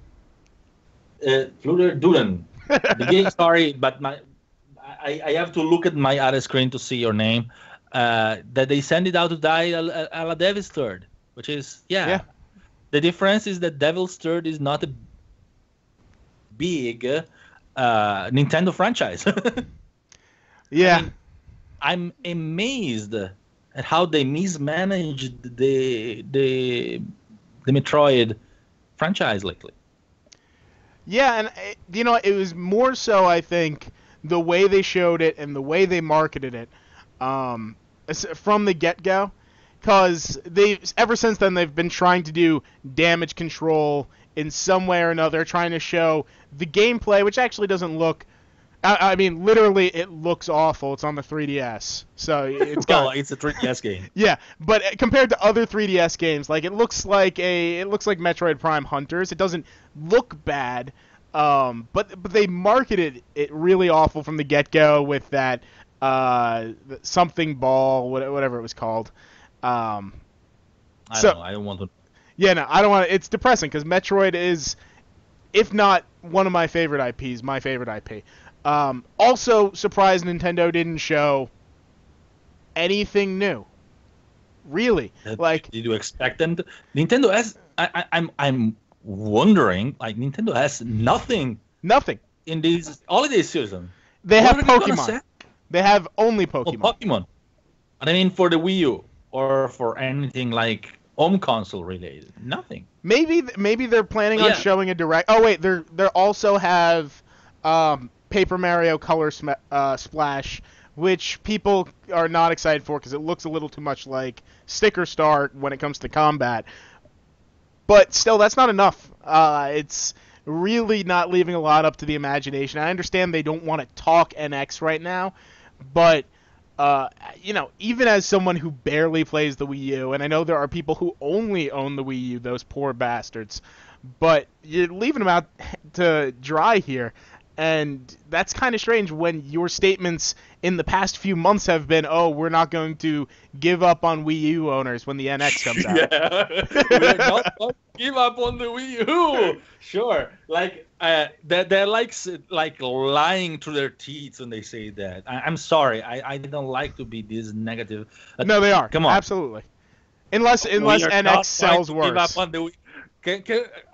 Fluter Duden. The game, sorry, but I have to look at my other screen to see your name. That they send it out to die a la Devil's Third, which is, yeah. The difference is that Devil's Third is not a big Nintendo franchise. Yeah. I mean, I'm amazed at how they mismanaged the Metroid franchise lately. Yeah, and it was more so, I think, the way they showed it and the way they marketed it from the get-go, because ever since then they've been trying to do damage control in some way or another, trying to show the gameplay, which actually doesn't look. I mean, literally, it looks awful. It's on the 3DS, so it's it's a 3DS game. Yeah, but compared to other 3DS games, like it looks like Metroid Prime Hunters. It doesn't look bad, but they marketed it really awful from the get-go with that something ball, whatever it was called. I don't want to. Yeah, no, I don't want to. It's depressing because Metroid is, if not one of my favorite IPs, my favorite IP. Also, surprised Nintendo didn't show anything new. Really, did you expect them to? Nintendo has. I'm wondering. Like, Nintendo has nothing in this holiday season. They have Pokemon. They have only Pokemon. Oh, Pokemon. And I mean, for the Wii U or for anything like home console related, nothing. Maybe they're planning on showing a direct. Oh wait, they also have Paper Mario Color Splash, which people are not excited for because it looks a little too much like Sticker Star when it comes to combat. But still, that's not enough. It's really not leaving a lot up to the imagination. I understand they don't want to talk NX right now, but even as someone who barely plays the Wii U, and I know there are people who only own the Wii U, those poor bastards, but you're leaving them out to dry here. And that's kind of strange when your statements in the past few months have been, oh, we're not going to give up on Wii U owners when the NX comes out. Yeah, we're not going to give up on the Wii U. Sure. Like, they're like lying through their teeth when they say that. I'm sorry. I don't like to be this negative. No, they are. Come on. Absolutely. Unless NX sells worse. Give up on the Wii.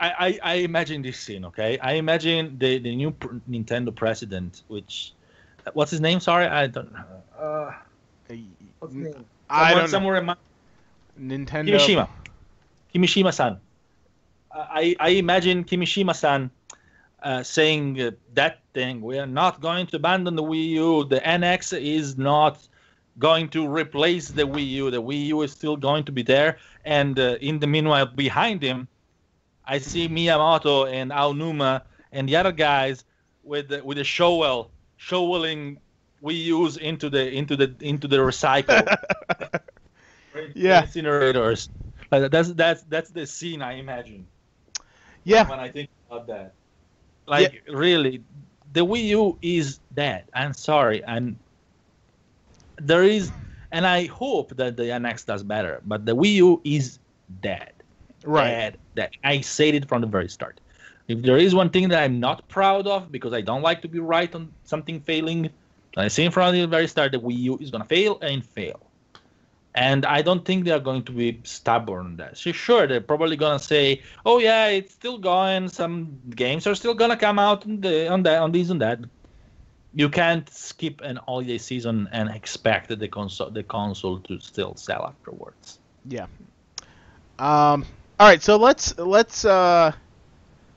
I imagine this scene, okay? I imagine the new Nintendo president, what's his name? Sorry, I don't know. What's his name? I don't know. Somewhere in Nintendo. Kimishima-san. I imagine Kimishima-san saying that thing. We are not going to abandon the Wii U. The NX is not going to replace the Wii U. The Wii U is still going to be there. And in the meanwhile, behind him, I see Miyamoto and Aonuma and the other guys with a shoveling Wii U's into the recycle. Yeah. Incinerators. That's the scene I imagine. Yeah. When I think about that. Like, really, the Wii U is dead. I'm sorry. And I hope that the NX does better, but the Wii U is dead. Right. That I said it from the very start. If there is one thing that I'm not proud of, because I don't like to be right on something failing, I say from the very start that Wii U is going to fail and fail. And I don't think they are going to be stubborn on that. So sure, they're probably going to say, oh yeah, it's still going, some games are still going to come out on this and that. You can't skip an holiday season and expect the console to still sell afterwards. Yeah. All right, so let's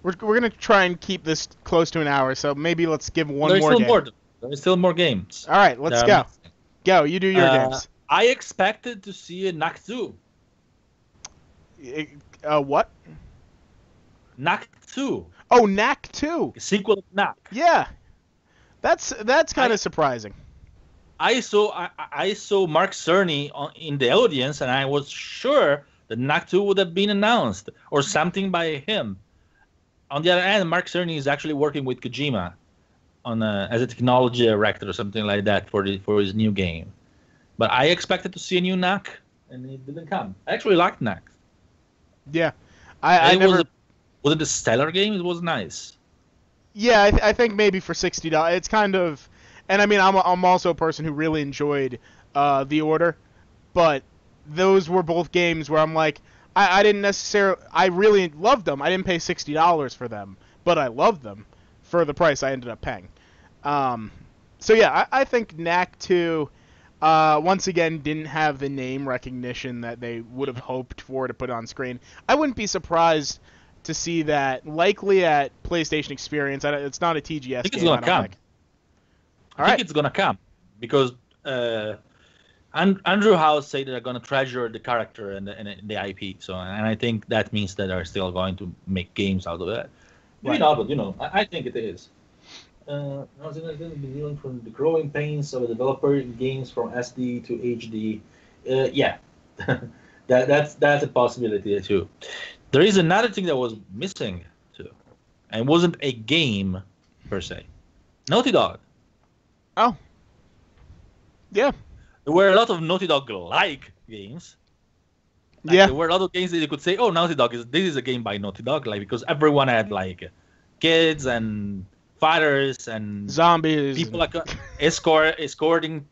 We're gonna try and keep this close to an hour, so maybe let's give one more game. There's still more games. All right, let's go. Go, you do your games. I expected to see a Knack 2. What? Knack 2. Oh, Knack 2. A sequel to Knack. Yeah. That's kind of surprising. I saw Mark Cerny in the audience, and I was sure that Knack 2 would have been announced or something by him. On the other hand, Mark Cerny is actually working with Kojima as a technology director or something like that for his new game. But I expected to see a new Knack, and it didn't come. I actually liked Knack. Yeah, I never. Was it a stellar game? It was nice. Yeah, I think maybe for $60, it's kind of, and I mean I'm also a person who really enjoyed The Order, but those were both games where I'm like I didn't necessarily, I really loved them. I didn't pay $60 for them, but I loved them for the price I ended up paying. So yeah, I think Knack 2 once again didn't have the name recognition that they would have hoped for to put on screen. I wouldn't be surprised to see that likely at PlayStation Experience. It's not a TGS game. I think it's going to come. I think it's going to come because Andrew House said they're going to treasure the character and the IP. So, and I think that means that they're still going to make games out of it. Maybe not, but I think it is. I was going to be dealing from the growing pains of a developer in games from SD to HD. Yeah, that's a possibility too. There is another thing that was missing too, and it wasn't a game per se. Naughty Dog. Oh. Yeah. There were a lot of Naughty Dog-like games. Yeah. There were a lot of games that you could say, "Oh, Naughty Dog this is a game by Naughty Dog," like because everyone had like kids and fighters and zombies, people like escorting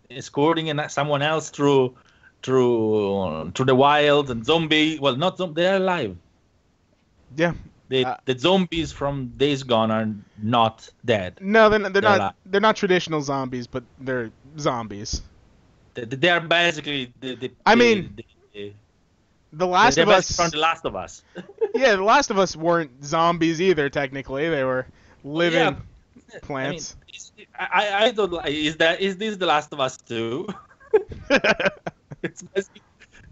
someone else through the wild, and zombie. Well, not zombie. They're alive. Yeah. The zombies from Days Gone are not dead. No, they're not. Alive. They're not traditional zombies, but they're zombies. They are basically The Last of Us. From The Last of Us. Yeah, The Last of Us weren't zombies either. Technically, they were living plants. I don't like. Is this The Last of Us 2?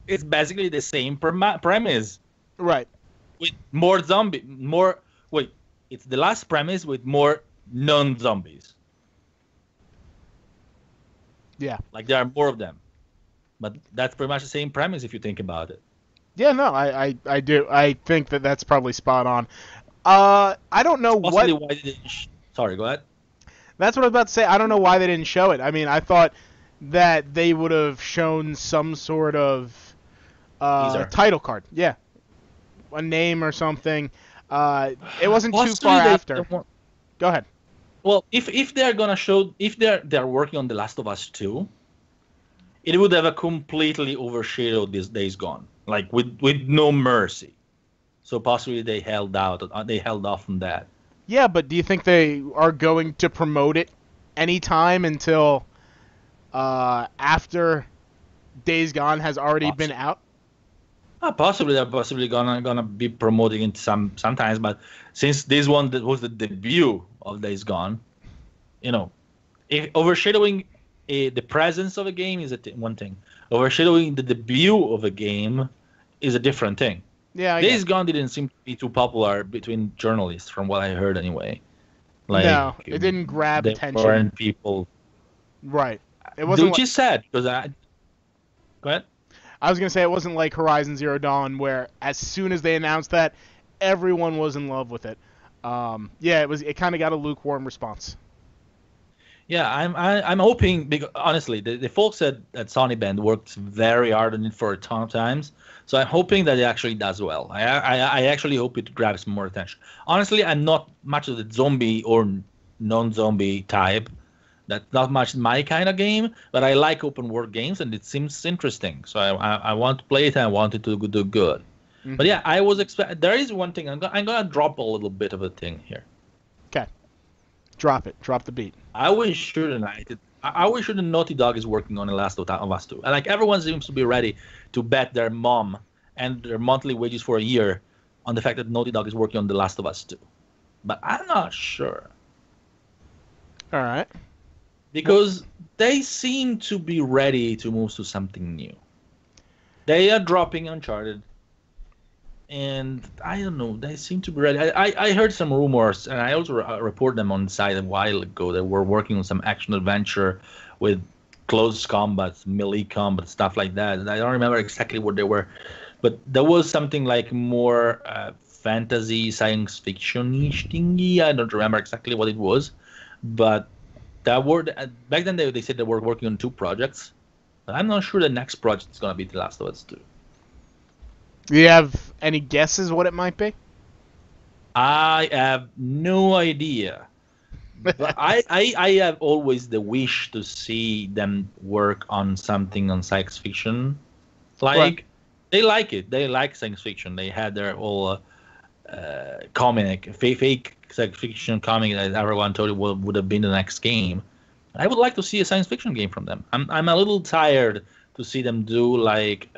It's basically the same premise. Right. With more it's the last premise with more non-zombies. Yeah. Like there are more of them. But that's pretty much the same premise if you think about it. Yeah, no, I do. I think that's probably spot on. I don't know why they sorry, go ahead. That's what I was about to say. I don't know why they didn't show it. I mean, I thought that they would have shown some sort of title card. Yeah. A name or something. It wasn't too far after. Go ahead. Well, if they're gonna show, if they're working on The Last of Us 2, it would have a completely overshadowed this Days Gone, like with no mercy. So possibly they held off on that. Yeah, but do you think they are going to promote it anytime until after Days Gone has already been out? Possibly they're gonna be promoting it sometimes, but since this one that was the debut of Days Gone, if overshadowing the presence of a game is one thing. Overshadowing the debut of a game is a different thing. Yeah, Days Gone didn't seem to be too popular between journalists, from what I heard anyway. Like, no, it didn't grab attention. Foreign people. Right. It wasn't. Which is sad because Go ahead. I was gonna say it wasn't like Horizon Zero Dawn, where as soon as they announced that, everyone was in love with it. Yeah, it kind of got a lukewarm response. Yeah, I'm hoping, because honestly, the folks at Sony Band worked very hard on it for a ton of times, so I'm hoping that it actually does well. I actually hope it grabs more attention. Honestly, I'm not much of the zombie or non-zombie type. That's not much my kind of game, but I like open world games, and it seems interesting. So I want to play it, and I want it to do good. Mm-hmm. But yeah, I was there is one thing I'm gonna drop a little bit of a thing here. Okay, drop it. Drop the beat. I wish the Naughty Dog is working on The Last of Us 2. And like everyone seems to be ready to bet their mom and their monthly wages for a year on the fact that Naughty Dog is working on The Last of Us 2. but I'm not sure. All right. Because they seem to be ready to move to something new. They are dropping Uncharted. And I don't know, they seem to be ready. I heard some rumors, and I also reported them on the site a while ago. They were working on some action adventure with close combat, melee combat, stuff like that. And I don't remember exactly what they were, but there was something like more fantasy, science fiction-ish thingy. I don't remember exactly what it was, but that were back then they said they were working on 2 projects. But I'm not sure the next project is gonna be The Last of Us 2. Do you have any guesses what it might be? I have no idea. But I have always the wish to see them work on something on science fiction. Like, they like it. They like science fiction. They had their whole comic, fake science fiction comic that everyone thought it would have been the next game. I would like to see a science fiction game from them. I'm a little tired to see them do like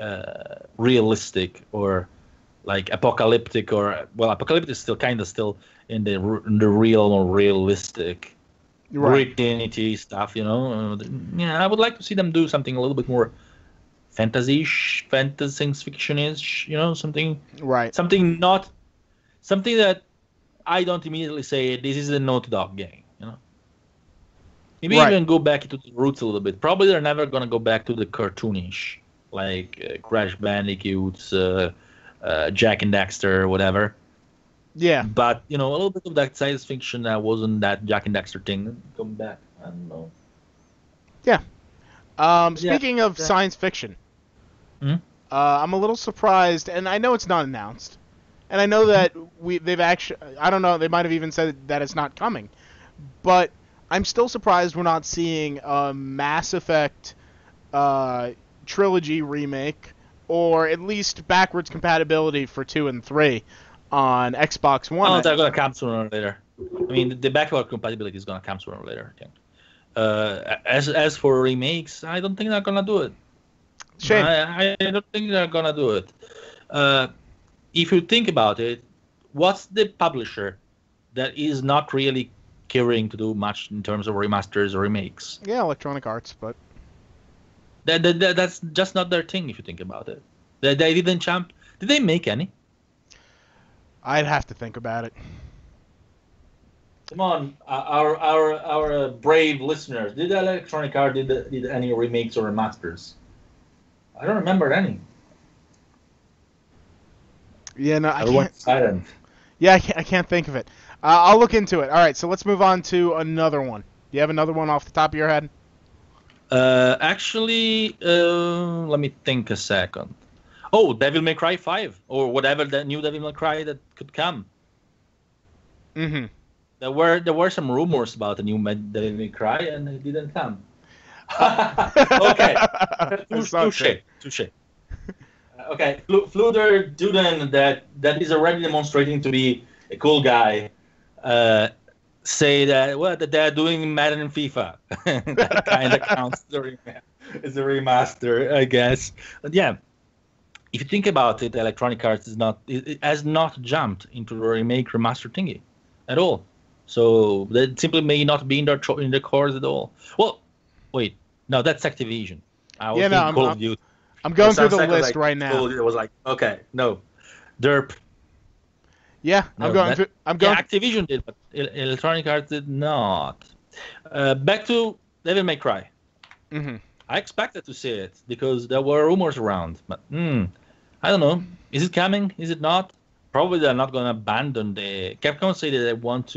realistic or like apocalyptic, or apocalyptic is still kind of still in the real or realistic Britanity stuff, you know. Yeah, I would like to see them do something a little bit more fantasy science fiction-ish, you know, something something that I don't immediately say this is a Naughty Dog game, you know. Maybe even go back to the roots a little bit. Probably they're never gonna go back to the cartoonish, like Crash Bandicoots, Jack and Daxter, whatever. Yeah. But, you know, a little bit of that science fiction that wasn't that Jack and Daxter thing come back. I don't know. Yeah. Speaking of science fiction, I'm a little surprised, and I know it's not announced, and I know that they've actually, I don't know, they might have even said that it's not coming, but I'm still surprised we're not seeing a Mass Effect trilogy remake, or at least backwards compatibility for 2 and 3 on Xbox One. Oh, they're gonna come sooner or later. I mean, the backward compatibility is gonna come sooner or later, I think. As for remakes, I don't think they're gonna do it. Shame. I don't think they're gonna do it. If you think about it, what's the publisher that is not really caring to do much in terms of remasters or remakes? Yeah, Electronic Arts, but that's just not their thing if you think about it. They didn't jump. Did they make any? I'd have to think about it. Come on, our brave listeners. Did Electronic Arts did any remakes or remasters? I don't remember any. Yeah, no, I can't. Silent. Yeah, I can't think of it. I'll look into it. All right, so let's move on to another one. Do you have another one off the top of your head? Actually, let me think a second. Oh, Devil May Cry 5, or whatever that new Devil May Cry that could come. Mm-hmm. There were some rumors about a new Devil May Cry, and it didn't come. Okay. Touche. Okay, Fluder Duden, that is already demonstrating to be a cool guy, say that they're doing Madden and FIFA. That kind of counts as a remaster, I guess. But yeah, if you think about it, Electronic Arts has not jumped into the remake remaster thingy at all. So that simply may not be in their course at all. Well, wait, no, that's Activision. I was thinking Call of Duty. I'm going through the list right now. It was like, okay, no, derp. Yeah, no, I'm going. Yeah, Activision did, but Electronic Arts did not. Back to Devil May Cry. Mm-hmm. I expected to see it because there were rumors around, but I don't know. Is it coming? Is it not? Probably they're not going to abandon the. Capcom say that they want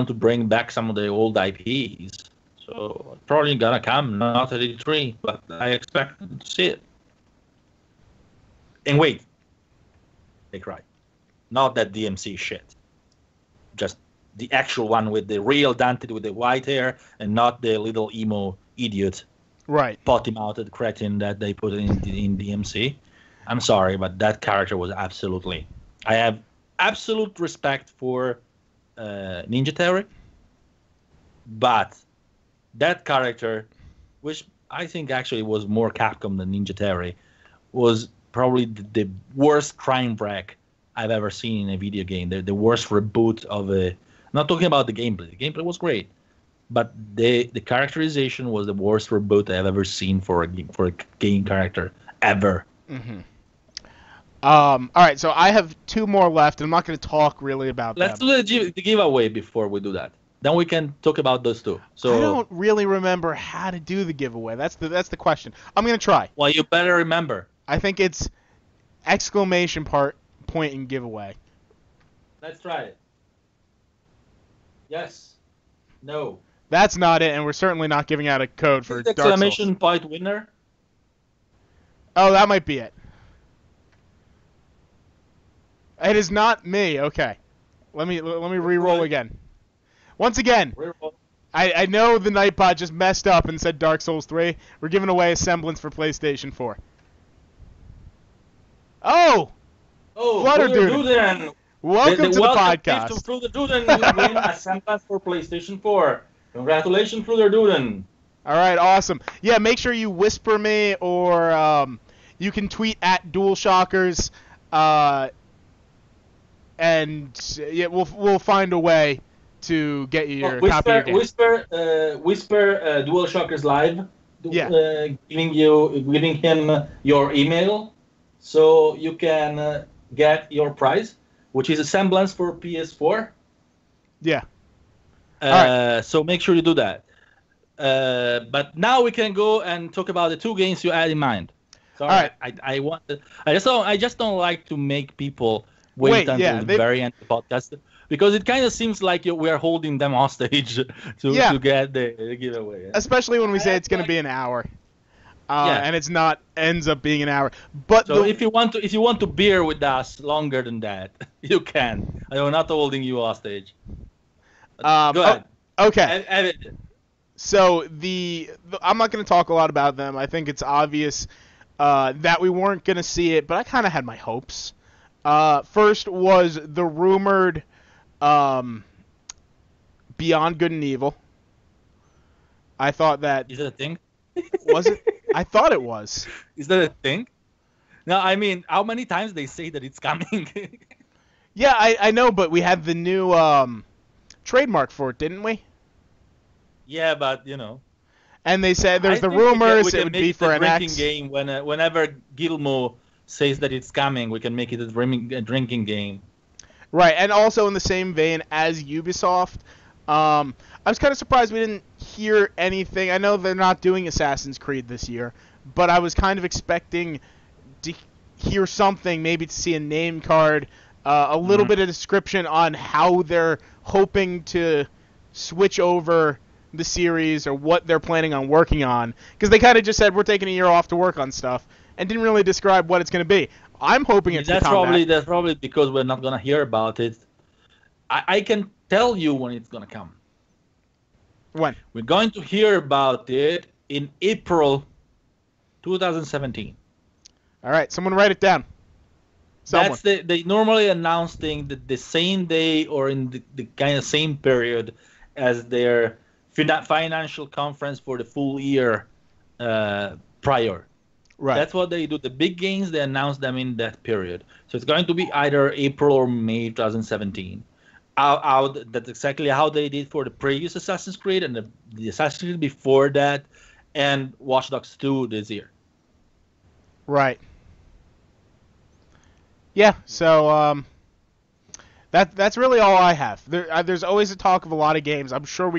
to bring back some of the old IPs. So probably gonna come, not at E3, but I expect to see it. And wait, they cry. Not that DMC shit. Just the actual one with the real Dante with the white hair, and not the little emo idiot, right? Potty-mouthed cretin that they put in DMC. I'm sorry, but that character was absolutely. I have absolute respect for Ninja Theory, but that character, which I think actually was more Capcom than Ninja Theory, was probably the worst crime wreck I've ever seen in a video game. They're the worst reboot of a. I'm not talking about the gameplay. The gameplay was great, but the characterization was the worst reboot I've ever seen for a game character ever. Mm-hmm. All right, so I have 2 more left, and I'm not going to talk really about Let's them. do the giveaway before we do that. Then we can talk about those 2. So I don't really remember how to do the giveaway. That's the question. I'm going to try. Well, you better remember. I think it's point and giveaway. Let's try it. Yes. No. That's not it, and we're certainly not giving out a code for Dark Souls. Exclamation point winner. Oh, that might be it. It is not me. Okay. Let me re-roll again. Once again, I know the Nightbot just messed up and said Dark Souls 3. We're giving away a semblance for PlayStation 4. Oh! Flutter Duden. Welcome to the podcast. Flutter Duden, you win a semblance for PlayStation 4. Congratulations, Flutter Duden. All right, awesome. Yeah, make sure you whisper me, or you can tweet at DualShockers, and yeah, we'll find a way to get you your copy of your game. Whisper DualShockers live. Yeah. Giving him your email, so you can get your prize, which is a semblance for PS4. Yeah. Right. So make sure you do that. But now we can go and talk about the 2 games you had in mind. So, all right. I just don't like to make people wait until the very end of the podcast, because it kind of seems like we are holding them hostage to get the giveaway. Especially when we say it's going to be an hour, and it's not ends up being an hour. But so if you want to bear with us longer than that, you can. I'm not holding you hostage. Go ahead. Okay. So I'm not going to talk a lot about them. I think it's obvious that we weren't going to see it, but I kind of had my hopes. First was the rumored Beyond Good and Evil. I thought that... Is that a thing? Was it? I thought it was. Is that a thing? No, I mean, how many times they say that it's coming? Yeah, I know, but we had the new trademark for it, didn't we? Yeah, but, And they said there's the rumors it would be for an drinking game. Whenever Gilmo says that it's coming, we can make it a drinking game. Right, and also in the same vein as Ubisoft, I was kind of surprised we didn't hear anything. I know they're not doing Assassin's Creed this year, but I was kind of expecting to hear something, maybe to see a name card, a little bit of description on how they're hoping to switch over the series or what they're planning on working on. Because they kind of just said, we're taking a year off to work on stuff, and didn't really describe what it's going to be. I'm hoping it's that's probably because we're not going to hear about it. I can tell you when it's going to come. When? We're going to hear about it in April 2017. All right, someone write it down. Someone. That's they normally announce things the same day or in the kind of same period as their financial conference for the full year prior. Right. That's what they do. The big games, they announce them in that period. So it's going to be either April or May 2017. That's exactly how they did for the previous Assassin's Creed and the Assassin's Creed before that, and Watch Dogs 2 this year. Right. Yeah, so that's really all I have. There's always a talk of a lot of games. I'm sure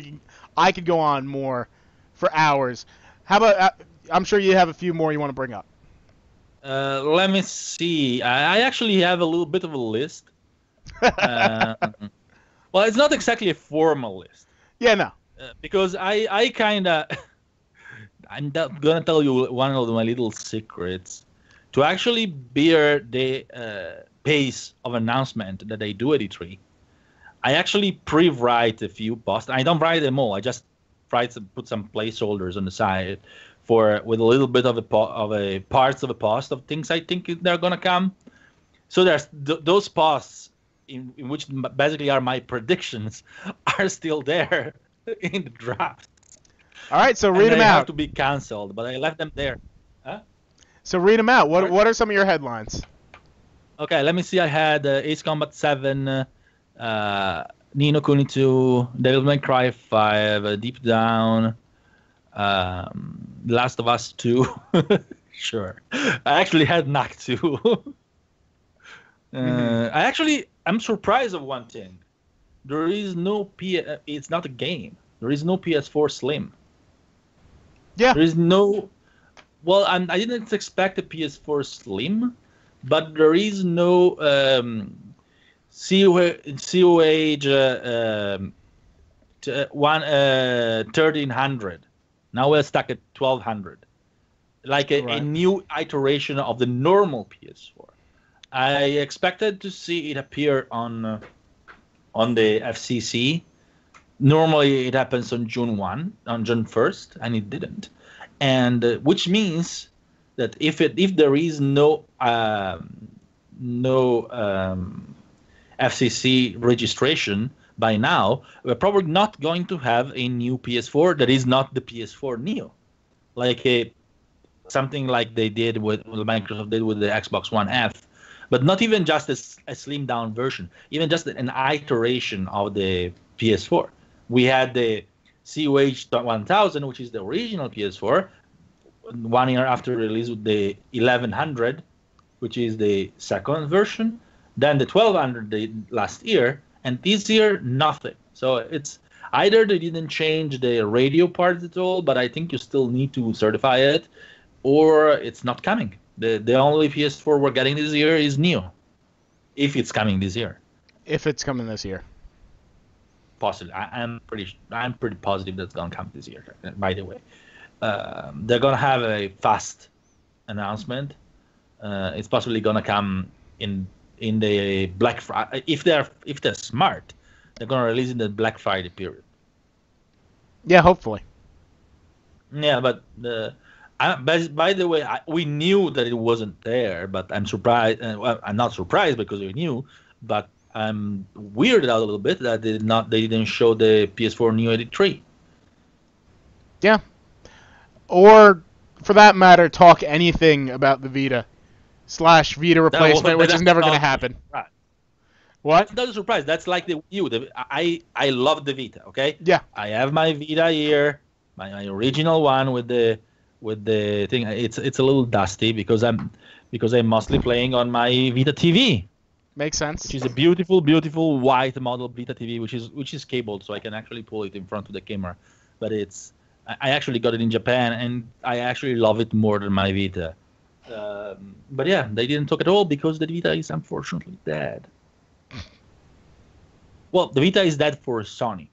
I could go on more for hours. How about I'm sure you have a few more you want to bring up. Let me see. I actually have a little bit of a list. Well, it's not exactly a formal list. Yeah, no. Because I kind of... I'm going to tell you one of my little secrets. To actually bear the pace of announcement that they do at E3, I actually pre-write a few posts. I don't write them all. I just try to put some placeholders on the side with a little bit of a parts of a post of things I think they're gonna come. So there's those posts in which basically are my predictions are still there in the draft. All right, so read them out. They have to be canceled, but I left them there. Huh? So read them out. What are some of your headlines? Okay, let me see. I had Ace Combat 7, Ni no Kuni 2, Devil May Cry 5, Deep Down, Last of Us 2. Sure. I actually had Knack 2. I'm surprised of one thing. There is no it's not a game. There is no PS4 Slim. Yeah. There is no. Well, I didn't expect a PS4 Slim, but there is no COH 1300. Now we're stuck at 1200. Like a new iteration of the normal PS4. I expected to see it appear on the FCC. Normally it happens on June 1st, and it didn't. And which means that if there is no FCC registration by now, we're probably not going to have a new PS4 that is not the PS4 Neo, like something like they did with Microsoft did with the Xbox One F. But not even just a slimmed down version, even just an iteration of the PS4. We had the COH 1000, which is the original PS4, 1 year after release with the 1100, which is the second version, then the 1200 last year, and this year, nothing. So it's either they didn't change the radio part at all, but I think you still need to certify it, or it's not coming. The only PS4 we're getting this year is Neo, if it's coming this year. If it's coming this year, possibly. I'm pretty positive that's gonna come this year. By the way, they're gonna have a fast announcement. It's possibly gonna come in the Black Friday. If they're smart, they're gonna release in the Black Friday period. Yeah, hopefully. Yeah, but by the way, we knew that it wasn't there, but I'm surprised. Well, I'm not surprised because we knew, but I'm weirded out a little bit that they didn't show the PS4 Neo 83. Yeah, or for that matter, talk anything about the Vita / Vita replacement, which is never going to happen. Right. What? That's not a surprise. That's like the Wii U. I love the Vita. Okay. Yeah. I have my Vita here, my original one with the thing. It's a little dusty because I'm mostly playing on my Vita TV. Makes sense. Which is a beautiful, beautiful white model Vita TV, which is cabled, so I can actually pull it in front of the camera. But I actually got it in Japan, and I actually love it more than my Vita. But yeah, they didn't talk at all because the Vita is unfortunately dead. Well, the Vita is dead for Sony.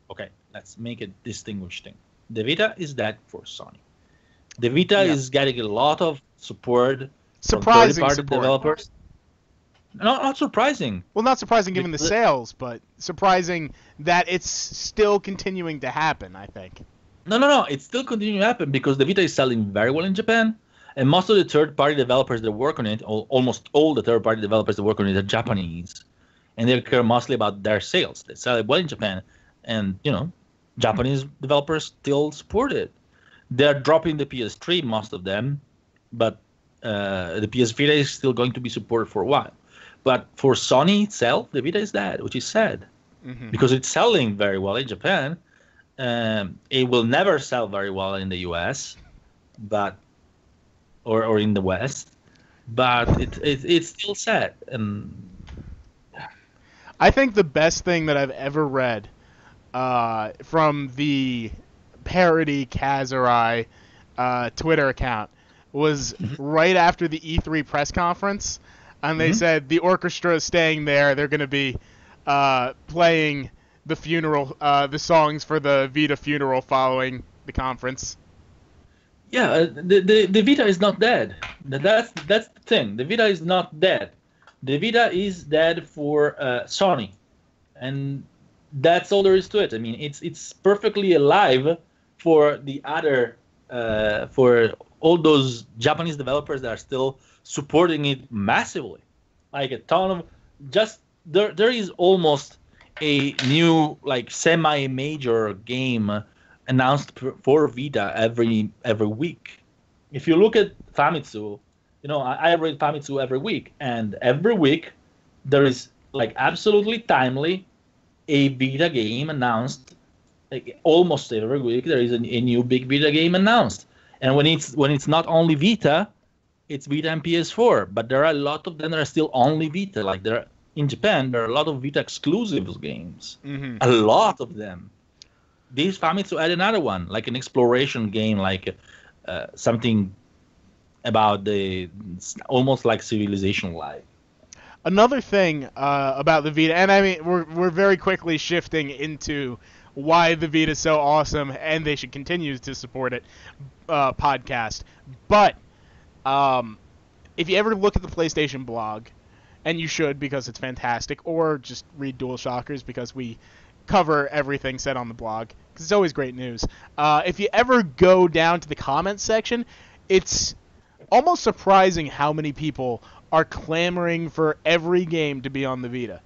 Okay, let's make a distinguished thing. The Vita is dead for Sony. The Vita is getting a lot of support from third-party developers. No, not surprising. Well, not surprising given the sales, but surprising that it's still continuing to happen, I think. No. It's still continuing to happen because the Vita is selling very well in Japan, and most of the third-party developers that work on it, almost all the third-party developers that work on it are Japanese, and they care mostly about their sales. They sell it well in Japan, and, Japanese developers still support it. They're dropping the PS3, most of them, but the PS Vita is still going to be supported for a while. But for Sony itself, the Vita is dead, which is sad, because it's selling very well in Japan. It will never sell very well in the US, or in the West, but it's still sad. And I think the best thing that I've ever read from the parody Kazurai Twitter account was right after the E3 press conference. And they said the orchestra is staying there. They're going to be playing the funeral, the songs for the Vita funeral following the conference. Yeah, the Vita is not dead. That's the thing. The Vita is not dead. The Vita is dead for Sony, and that's all there is to it. I mean, it's perfectly alive for the other for all those Japanese developers that are still supporting it massively, like a ton of there is almost a new like semi-major game announced for Vita every week. If you look at Famitsu, I read Famitsu every week, and every week there is like absolutely timely a Vita game announced. Like almost every week there is a new big Vita game announced, and when it's not only Vita, it's Vita and PS4. But there are a lot of them that are still only Vita. Like in Japan, there are a lot of Vita exclusive games. Mm-hmm. A lot of them. This Famitsu add another one, like an exploration game, like something about almost like Civilization like. Another thing about the Vita, and I mean, we're very quickly shifting into why the Vita is so awesome, and they should continue to support it. Podcast, but if you ever look at the PlayStation blog, and you should because it's fantastic, or just read DualShockers because we cover everything said on the blog because it's always great news. If you ever go down to the comments section, it's almost surprising how many people are clamoring for every game to be on the Vita.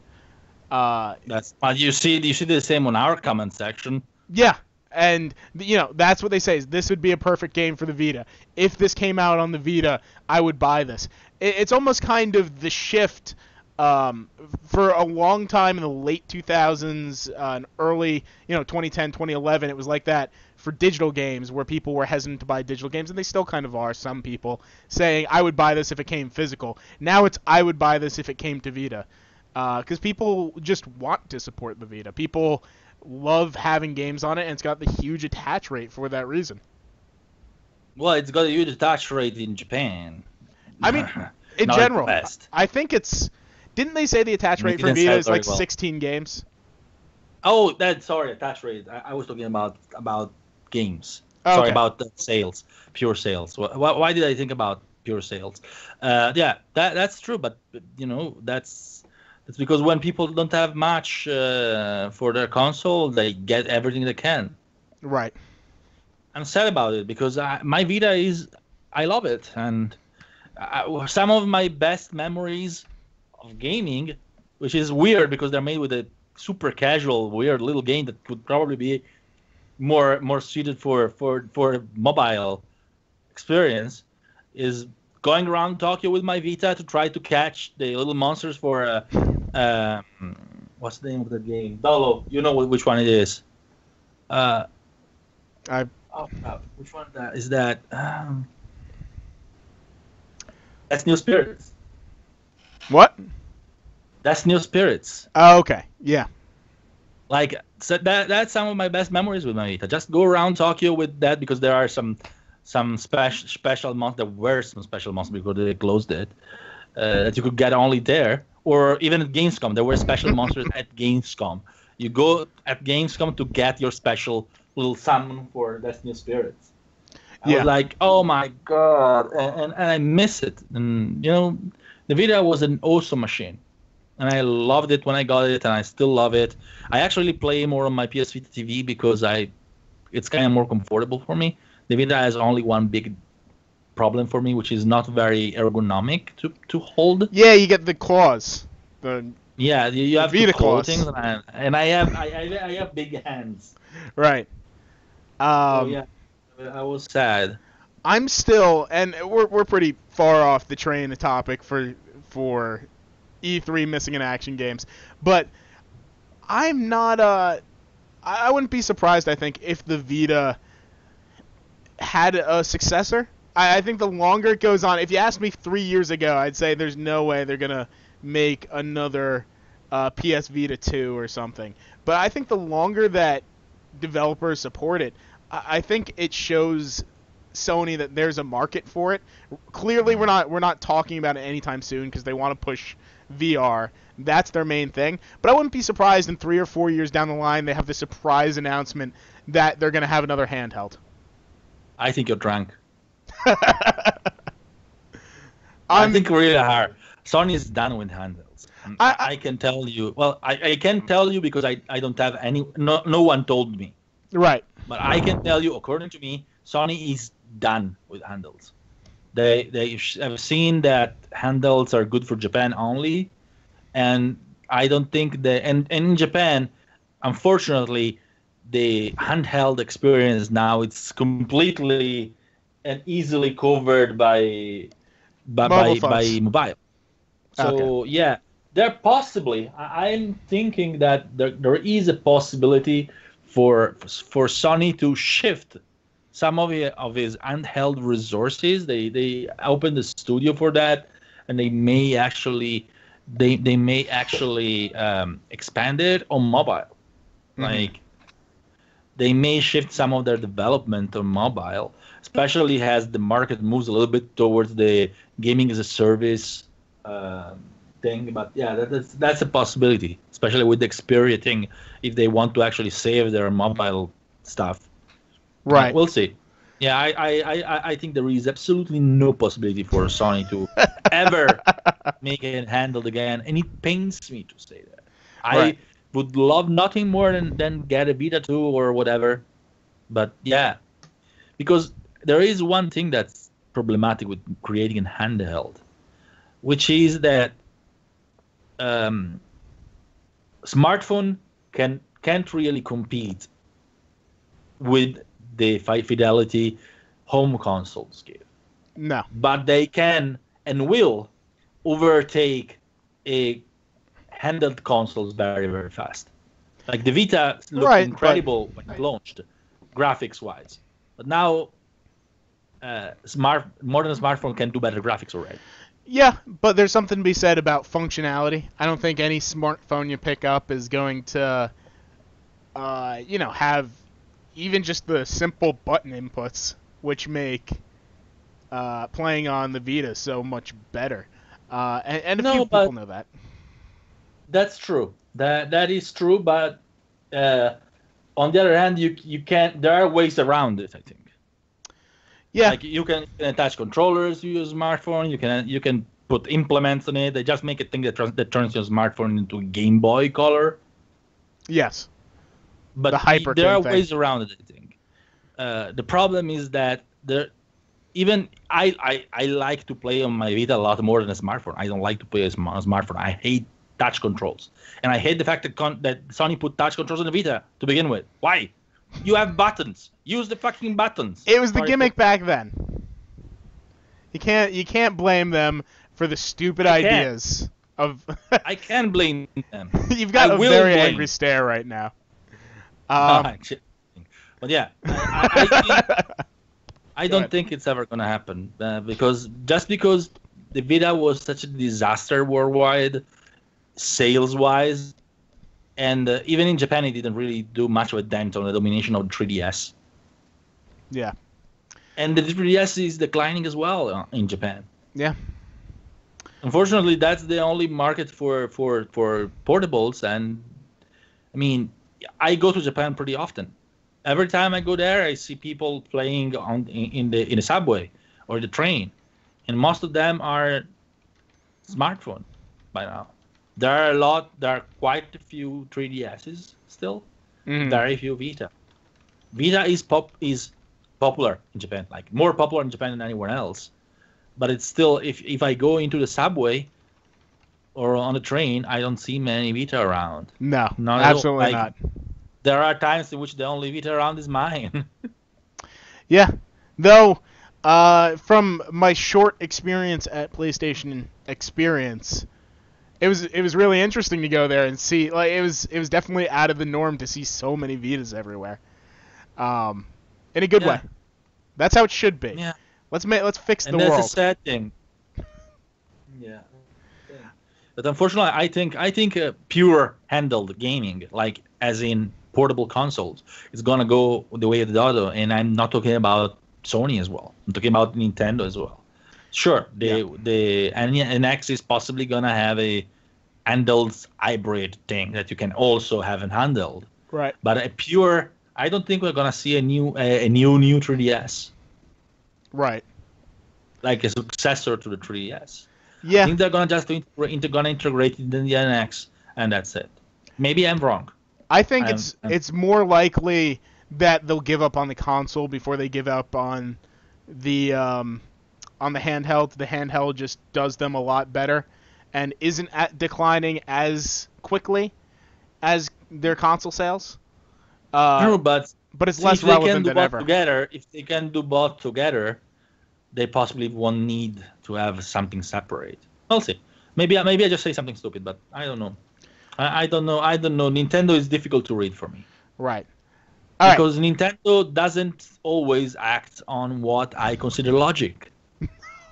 You see the same on our comment section. Yeah, and that's what they say is this would be a perfect game for the Vita. If this came out on the Vita, I would buy this. It's almost kind of the shift for a long time in the late 2000s and early 2010, 2011. It was like that for digital games where people were hesitant to buy digital games, and they still kind of are, some people, saying, I would buy this if it came physical. Now it's, I would buy this if it came to Vita. Because people just want to support the Vita. People love having games on it, and it's got the huge attach rate for that reason. Well, it's got a huge attach rate in Japan. I mean, in general, I think it's... Didn't they say the attach rate for Vita is like 16 games? Oh, attach rate. I was talking about games. Oh, sorry, about the sales, pure sales. Why did I think about pure sales? Yeah, that's true, but that's because when people don't have much for their console, they get everything they can. Right. I'm sad about it because my Vita I love it, and some of my best memories of gaming, which is weird because they're made with a super casual, weird little game that would probably be more suited for mobile experience, is going around Tokyo with my Vita to try to catch the little monsters for what's the name of the game? Dolo, you know which one it is. Which one is that? That's New Spirits. What? That's New Spirits. Oh, okay. Yeah. Like, so that's some of my best memories with my Vita. Just go around Tokyo with that because there are some special monsters. There were some special monsters because they closed it that you could get only there, or even at Gamescom. There were special monsters at Gamescom. You go at Gamescom to get your special little summon for Destiny Spirits. I was like, oh my god, and I miss it. And the Vita was an awesome machine, and I loved it when I got it, and I still love it. I actually play more on my PS Vita TV because it's kind of more comfortable for me. The Vita has only one big problem for me, which is not very ergonomic to hold. Yeah, you get the claws. You have Vita to hold claws. things, and I have big hands. Right. So yeah, I was sad. I'm still, and we're pretty far off the train of topic for E3 missing in action games, but I'm not I wouldn't be surprised, I think, if the Vita had a successor. I think the longer it goes on, if you asked me 3 years ago, I'd say there's no way they're gonna make another PS Vita 2 or something. But I think the longer that developers support it, I think it shows Sony that there's a market for it. Clearly, we're not talking about it anytime soon because they want to push VR. That's their main thing. But I wouldn't be surprised in 3 or 4 years down the line they have the surprise announcement that they're going to have another handheld. I think you're drunk. I think really hard. Sony is done with handhelds. I can tell you. Well, I can tell you because I don't have any. No one told me. Right. But I can tell you, according to me, Sony is done with handhelds. They have seen that handhelds are good for Japan only, and I don't think and in Japan, unfortunately, the handheld experience now it's completely and easily covered by by mobile. So okay. yeah, there possibly. I'm thinking that there is a possibility for Sony to shift some of his handheld resources. They opened the studio for that, and they may actually expand it on mobile. Like they may shift some of their development on mobile, especially as the market moves a little bit towards the gaming as a service thing. But yeah, that's a possibility, especially with the Xperia thing, if they want to actually save their mobile stuff. Right. We'll see. Yeah, I think there is absolutely no possibility for Sony to ever make it handled again, and it pains me to say that. I would love nothing more than get a Vita 2 or whatever. But yeah, because there is one thing that's problematic with creating a handheld, which is that smartphone can't really compete with the high fidelity home consoles give. No. But they can and will overtake a handheld consoles very, very fast. Like the Vita looked incredible when it launched, graphics-wise. But now, modern smartphone can do better graphics already. Yeah, but there's something to be said about functionality. I don't think any smartphone you pick up is going to, have even just the simple button inputs, which make playing on the Vita so much better. And a few people know that. That's true. That is true, but on the other hand, you can't. There are ways around it, I think. Yeah. Like you can attach controllers to your smartphone. You can put implements on it. They just make a thing that turns your smartphone into Game Boy Color. Yes. But there are ways around it, I think. The problem is that I like to play on my Vita a lot more than a smartphone. I don't like to play on a smartphone. I hate touch controls, and I hate the fact that Sony put touch controls on the Vita to begin with. Why? You have buttons. Use the fucking buttons. It was the gimmick back then. You can't blame them for the stupid ideas of. I can blame them. You've got a very angry stare right now. But yeah, I don't think it's ever gonna happen because the Vita was such a disaster worldwide, sales-wise, and even in Japan it didn't really do much of a dent on the domination of 3DS. Yeah. And the 3DS is declining as well in Japan. Yeah. Unfortunately, that's the only market for portables, and I mean, I go to Japan pretty often. Every time I go there, I see people playing in the subway or the train, and most of them are smartphone by now. There are quite a few 3DSs still. Very few Vita. Vita is popular in Japan, like more popular in Japan than anywhere else. But it's still, if I go into the subway or on the train, I don't see many Vita around. No, absolutely not. There are times in which the only Vita around is mine. Yeah, though, from my short experience at PlayStation Experience, it was really interesting to go there and see. Like it was definitely out of the norm to see so many Vitas everywhere, in a good way. That's how it should be. Yeah. Let's fix the world. And that's a sad thing. Yeah. But unfortunately, I think pure handheld gaming, like as in portable consoles, is gonna go the way of the dodo. And I'm not talking about Sony as well. I'm talking about Nintendo as well. Sure, the NX is possibly gonna have a handheld hybrid thing that you can also have in handheld. Right. But I don't think we're gonna see a new 3DS. Right. Like a successor to the 3DS. Yeah. I think they're gonna just integrate it in the NX, and that's it. Maybe I'm wrong. I think it's more likely that they'll give up on the console before they give up on the handheld. The handheld just does them a lot better, and isn't declining as quickly as their console sales. True, but it's less relevant than ever. If they can do both together, they possibly won't need to have something separate. I'll see. Maybe I just say something stupid, but I don't know. I don't know. Nintendo is difficult to read for me. Right. Because Nintendo doesn't always act on what I consider logic.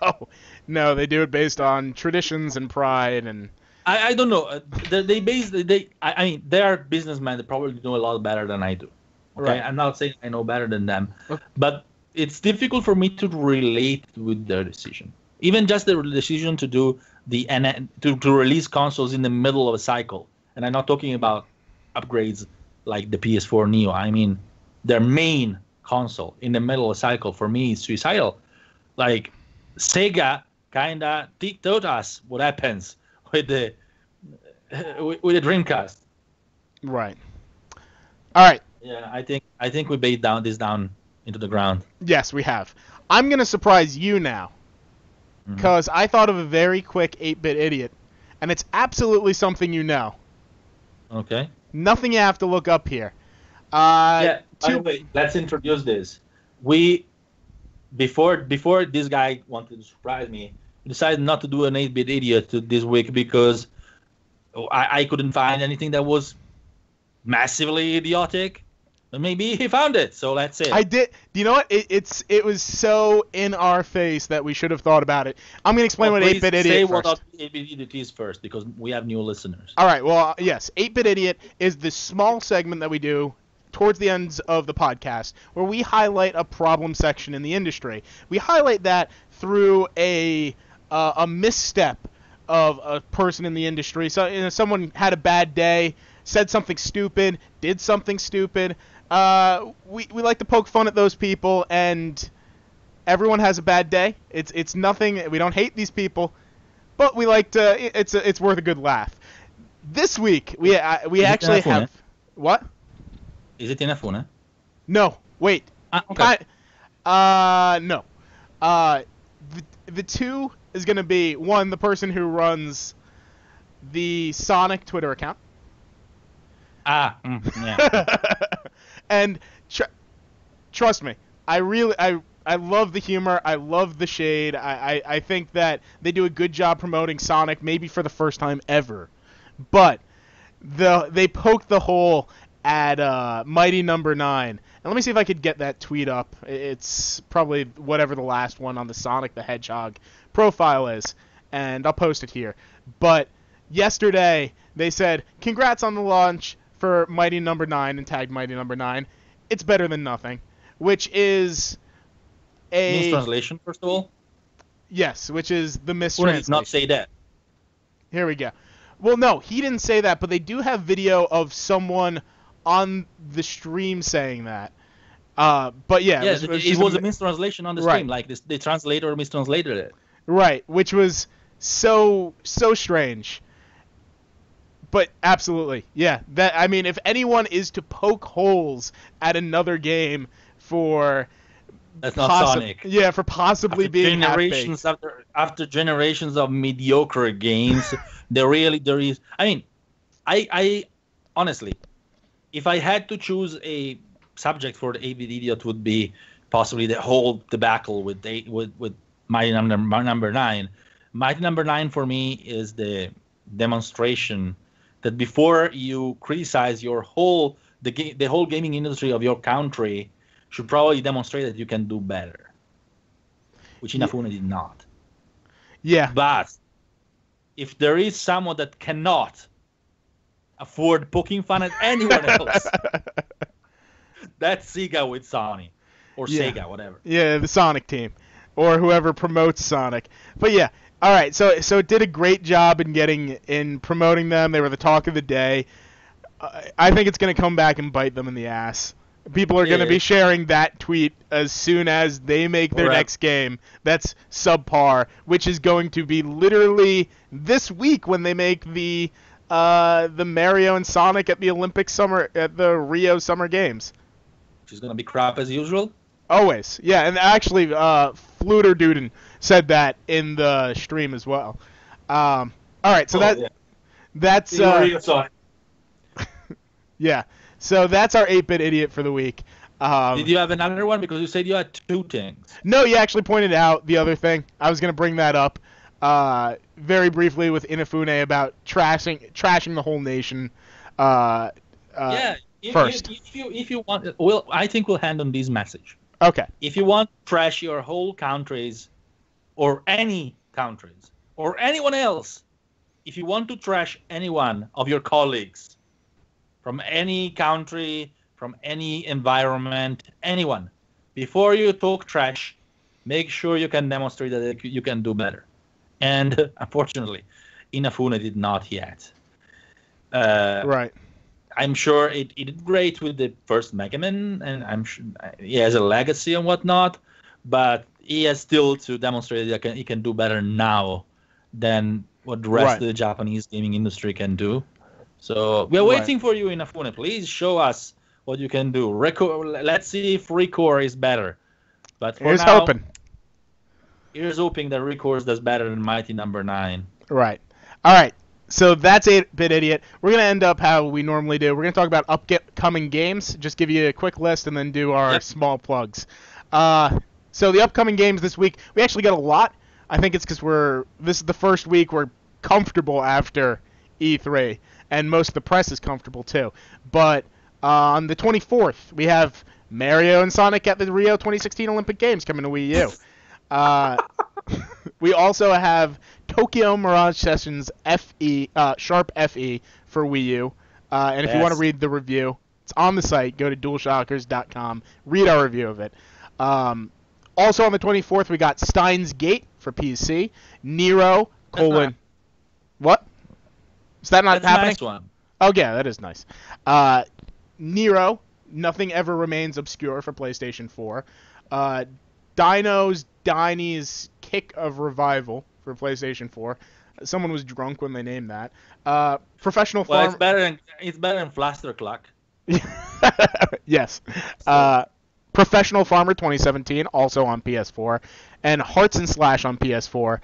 Oh, no, they do it based on traditions and pride and... I don't know. I mean, they are businessmen. They probably know a lot better than I do. Okay, Right. I'm not saying I know better than them, Okay. but it's difficult for me to relate with their decision. Even just the decision to do to release consoles in the middle of a cycle, and I'm not talking about upgrades like the PS4 Neo. I mean, their main console in the middle of a cycle for me is suicidal. Like Sega kinda taught us what happens with the Dreamcast. Right. All right. Yeah, I think we beat this down into the ground. Yes, we have. I'm going to surprise you now, because I thought of a very quick 8-bit idiot, and it's absolutely something you know. Okay. Nothing you have to look up here. By the way, let's introduce this. Before this guy wanted to surprise me, we decided not to do an 8-bit idiot this week because I couldn't find anything that was massively idiotic. But maybe he found it, so let's say. I did. Do you know what? It was so in our face that we should have thought about it. I'm going to explain what 8-bit idiot say first. What 8-bit idiot is first, because we have new listeners. All right. Well, yes. 8-bit idiot is the small segment that we do towards the ends of the podcast where we highlight a problem section in the industry. We highlight that through a misstep of a person in the industry. So someone had a bad day, said something stupid, did something stupid. We like to poke fun at those people, and everyone has a bad day. It's nothing. We don't hate these people, but we like to. It's worth a good laugh. This week we actually have what? Is it Inafune? No, wait. Okay. No. The two is gonna be one, the person who runs the Sonic Twitter account. Yeah. And trust me, I love the humor. I love the shade. I think that they do a good job promoting Sonic, maybe for the first time ever. But they poke the hole at Mighty Number 9. And let me see if I could get that tweet up. It's probably whatever the last one on the Sonic the Hedgehog profile is, and I'll post it here. But yesterday they said, "Congrats on the launch for Mighty Number 9," and tagged Mighty Number 9. It's better than nothing, which is a mistranslation, first of all. Yes, which is the mistranslation. Who did not say that? Here we go. Well, no, he didn't say that, but they do have video of someone on the stream saying that. But yeah, it was a mistranslation on the stream. Like the translator mistranslated it. Right, which was so strange. But absolutely, yeah. That, I mean, if anyone is to poke holes at another game for that's not Sonic. Yeah, for possibly being generations after generations of mediocre games, there is. I mean, I honestly, if I had to choose a subject for the 8-bit idiot, would be possibly the whole debacle with Mighty Number 9. Mighty Number 9 for me is the demonstration that before you criticize the whole gaming industry of your country, should probably demonstrate that you can do better, which Inafune did not. Yeah. But if there is someone that cannot afford poking fun at anyone else, that's Sega with Sony, or Sega, whatever. Yeah, the Sonic team, or whoever promotes Sonic. But yeah, all right. So it did a great job in promoting them. They were the talk of the day. I think it's going to come back and bite them in the ass. People are going to be sharing that tweet as soon as they make their next game that's subpar, which is going to be literally this week when they make the Mario and Sonic at the the Rio Summer Games. Which is going to be crap as usual. Always, yeah, and actually, Fluter Duden said that in the stream as well. All right, so that's Rio Sonic. Yeah. So that's our 8-bit idiot for the week. Did you have another one? Because you said you had two things. No, you actually pointed out the other thing. I was going to bring that up very briefly with Inafune about trashing the whole nation. Yeah. First. If you want, well, I think we'll hand on this message. Okay. If you want to trash your whole countries, or any countries, or anyone else, if you want to trash anyone of your colleagues from any country, from any environment, anyone, before you talk trash, make sure you can demonstrate that you can do better. And unfortunately, Inafune did not yet. Right. I'm sure it did great with the first Mega Man, and I'm sure he has a legacy and whatnot, but he has still to demonstrate that he can do better now than what the rest of the Japanese gaming industry can do. So we're waiting for you, Inafune. Please show us what you can do. Let's see if Recore is better. But for now, here's hoping that Recore does better than Mighty Number 9. Right. All right. So that's 8-Bit Idiot. We're going to end up how we normally do. We're going to talk about upcoming games, just give you a quick list, and then do our small plugs. So the upcoming games this week, we actually got a lot. I think it's because this is the first week we're comfortable after E3, and most of the press is comfortable too. But on the 24th, we have Mario and Sonic at the Rio 2016 Olympic Games coming to Wii U. We also have Tokyo Mirage Sessions Sharp FE for Wii U. And if you want to read the review, it's on the site. Go to DualShockers.com. Read our review of it. Also on the 24th, we got Steins Gate for PC. Nero, What? Is that not happening? Nice one. Oh, yeah, that is nice. Nero, Nothing Ever Remains Obscure for PlayStation 4. Diny's Kick of Revival for PlayStation 4. Someone was drunk when they named that. Professional Farm. It's better than Flaster Clock. Yes. Professional Farmer 2017, also on PS4, and Hearts and Slash on PS4.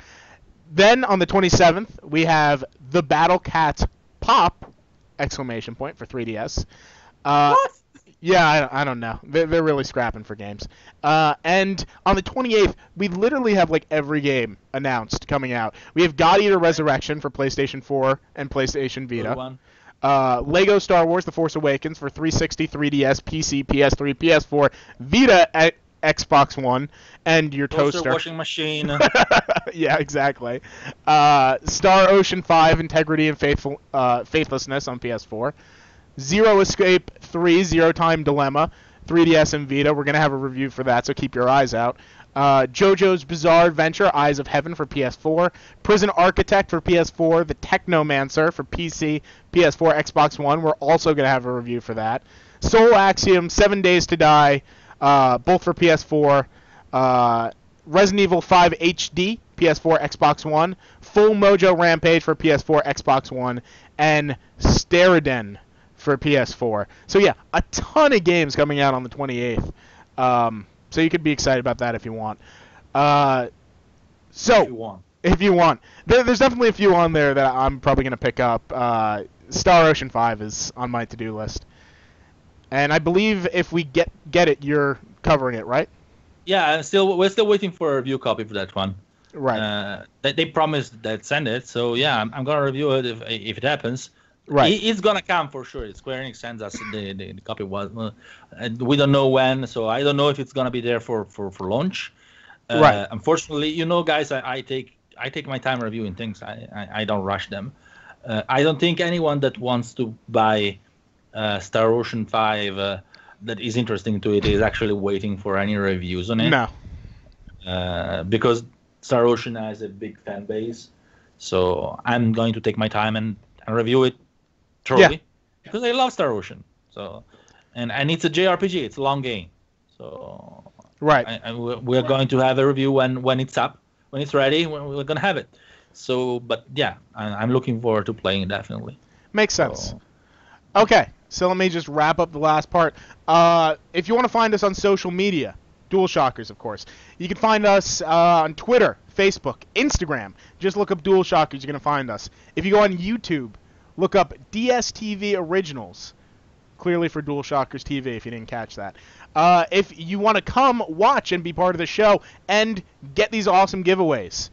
Then on the 27th, we have The Battle Cat Pop! For 3DS. What? Yeah, I don't know. They're really scrapping for games. And on the 28th, we literally have like every game announced coming out. We have God Eater Resurrection for PlayStation 4 and PlayStation Vita. Lego Star Wars The Force Awakens for 360, 3DS, PC, PS3, PS4, Vita, Xbox One, and your toaster. Washing machine. Yeah, exactly. Star Ocean 5 Integrity and Faithlessness on PS4. Zero Escape 3 Zero Time Dilemma, 3DS and Vita. We're going to have a review for that, so keep your eyes out. JoJo's Bizarre Adventure, Eyes of Heaven for PS4. Prison Architect for PS4. The Technomancer for PC, PS4, Xbox One. We're also going to have a review for that. Soul Axiom, 7 Days to Die, both for PS4. Resident Evil 5 HD, PS4, Xbox One. Full Mojo Rampage for PS4, Xbox One. And Steriden for PS4. So yeah, a ton of games coming out on the 28th. So you could be excited about that if you want. If you want. There's definitely a few on there that I'm probably going to pick up. Star Ocean 5 is on my to-do list. And I believe if we get it, you're covering it, right? Yeah, we're still waiting for a review copy for that one. Right. They promised they'd send it, so yeah, I'm going to review it if it happens. Right. It's going to come for sure. Square Enix sends us the copy. We don't know when, so I don't know if it's going to be there for launch. Right. Unfortunately, guys, I take my time reviewing things. I don't rush them. I don't think anyone that wants to buy Star Ocean 5 that is interesting to it is actually waiting for any reviews on it. No. Because Star Ocean has a big fan base, so I'm going to take my time and review it thoroughly because I love Star Ocean. So, and it's a JRPG. It's a long game. So right. We're going to have a review when it's up, when it's ready. We're going to have it. So, but yeah, I'm looking forward to playing it definitely. Makes sense. Okay, so let me just wrap up the last part. If you want to find us on social media, DualShockers, of course. You can find us on Twitter, Facebook, Instagram. Just look up DualShockers, you're going to find us. If you go on YouTube, look up DSTV Originals. clearly for DualShockers TV, if you didn't catch that. If you want to come watch and be part of the show and get these awesome giveaways,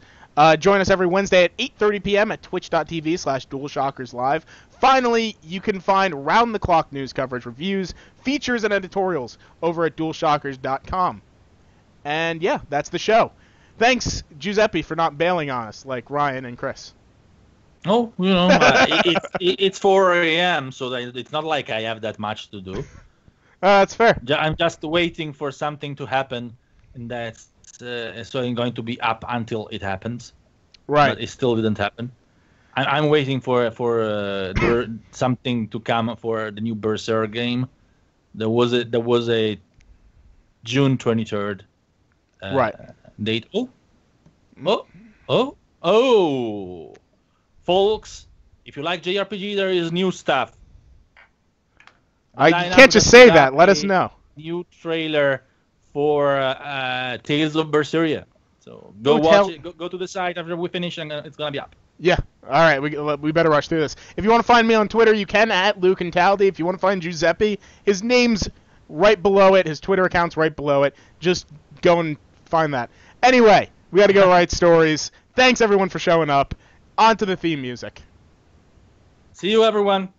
join us every Wednesday at 8:30 p.m. at twitch.tv/DualShockersLive. Finally, you can find round-the-clock news coverage, reviews, features, and editorials over at DualShockers.com. And yeah, that's the show. Thanks, Giuseppe, for not bailing on us like Ryan and Chris. Oh, it's 4 a.m., so it's not like I have that much to do. That's fair. I'm just waiting for something to happen, and that's so I'm going to be up until it happens. Right. But it still didn't happen. I'm waiting for something to come for the new Berserk game. There was a June 23rd right date. Oh, folks! If you like JRPG, there is new stuff. You can't just say that. Let us know. New trailer for Tales of Berseria. So go watch it. Go to the site after we finish, and it's gonna be up. Yeah. All right. We better rush through this. If you want to find me on Twitter, you can at Luke and Taldi. If you want to find Giuseppe, his name's right below it. His Twitter account's right below it. Just go and find that. Anyway, we got to go write stories. Thanks everyone for showing up. On to the theme music. See you, everyone.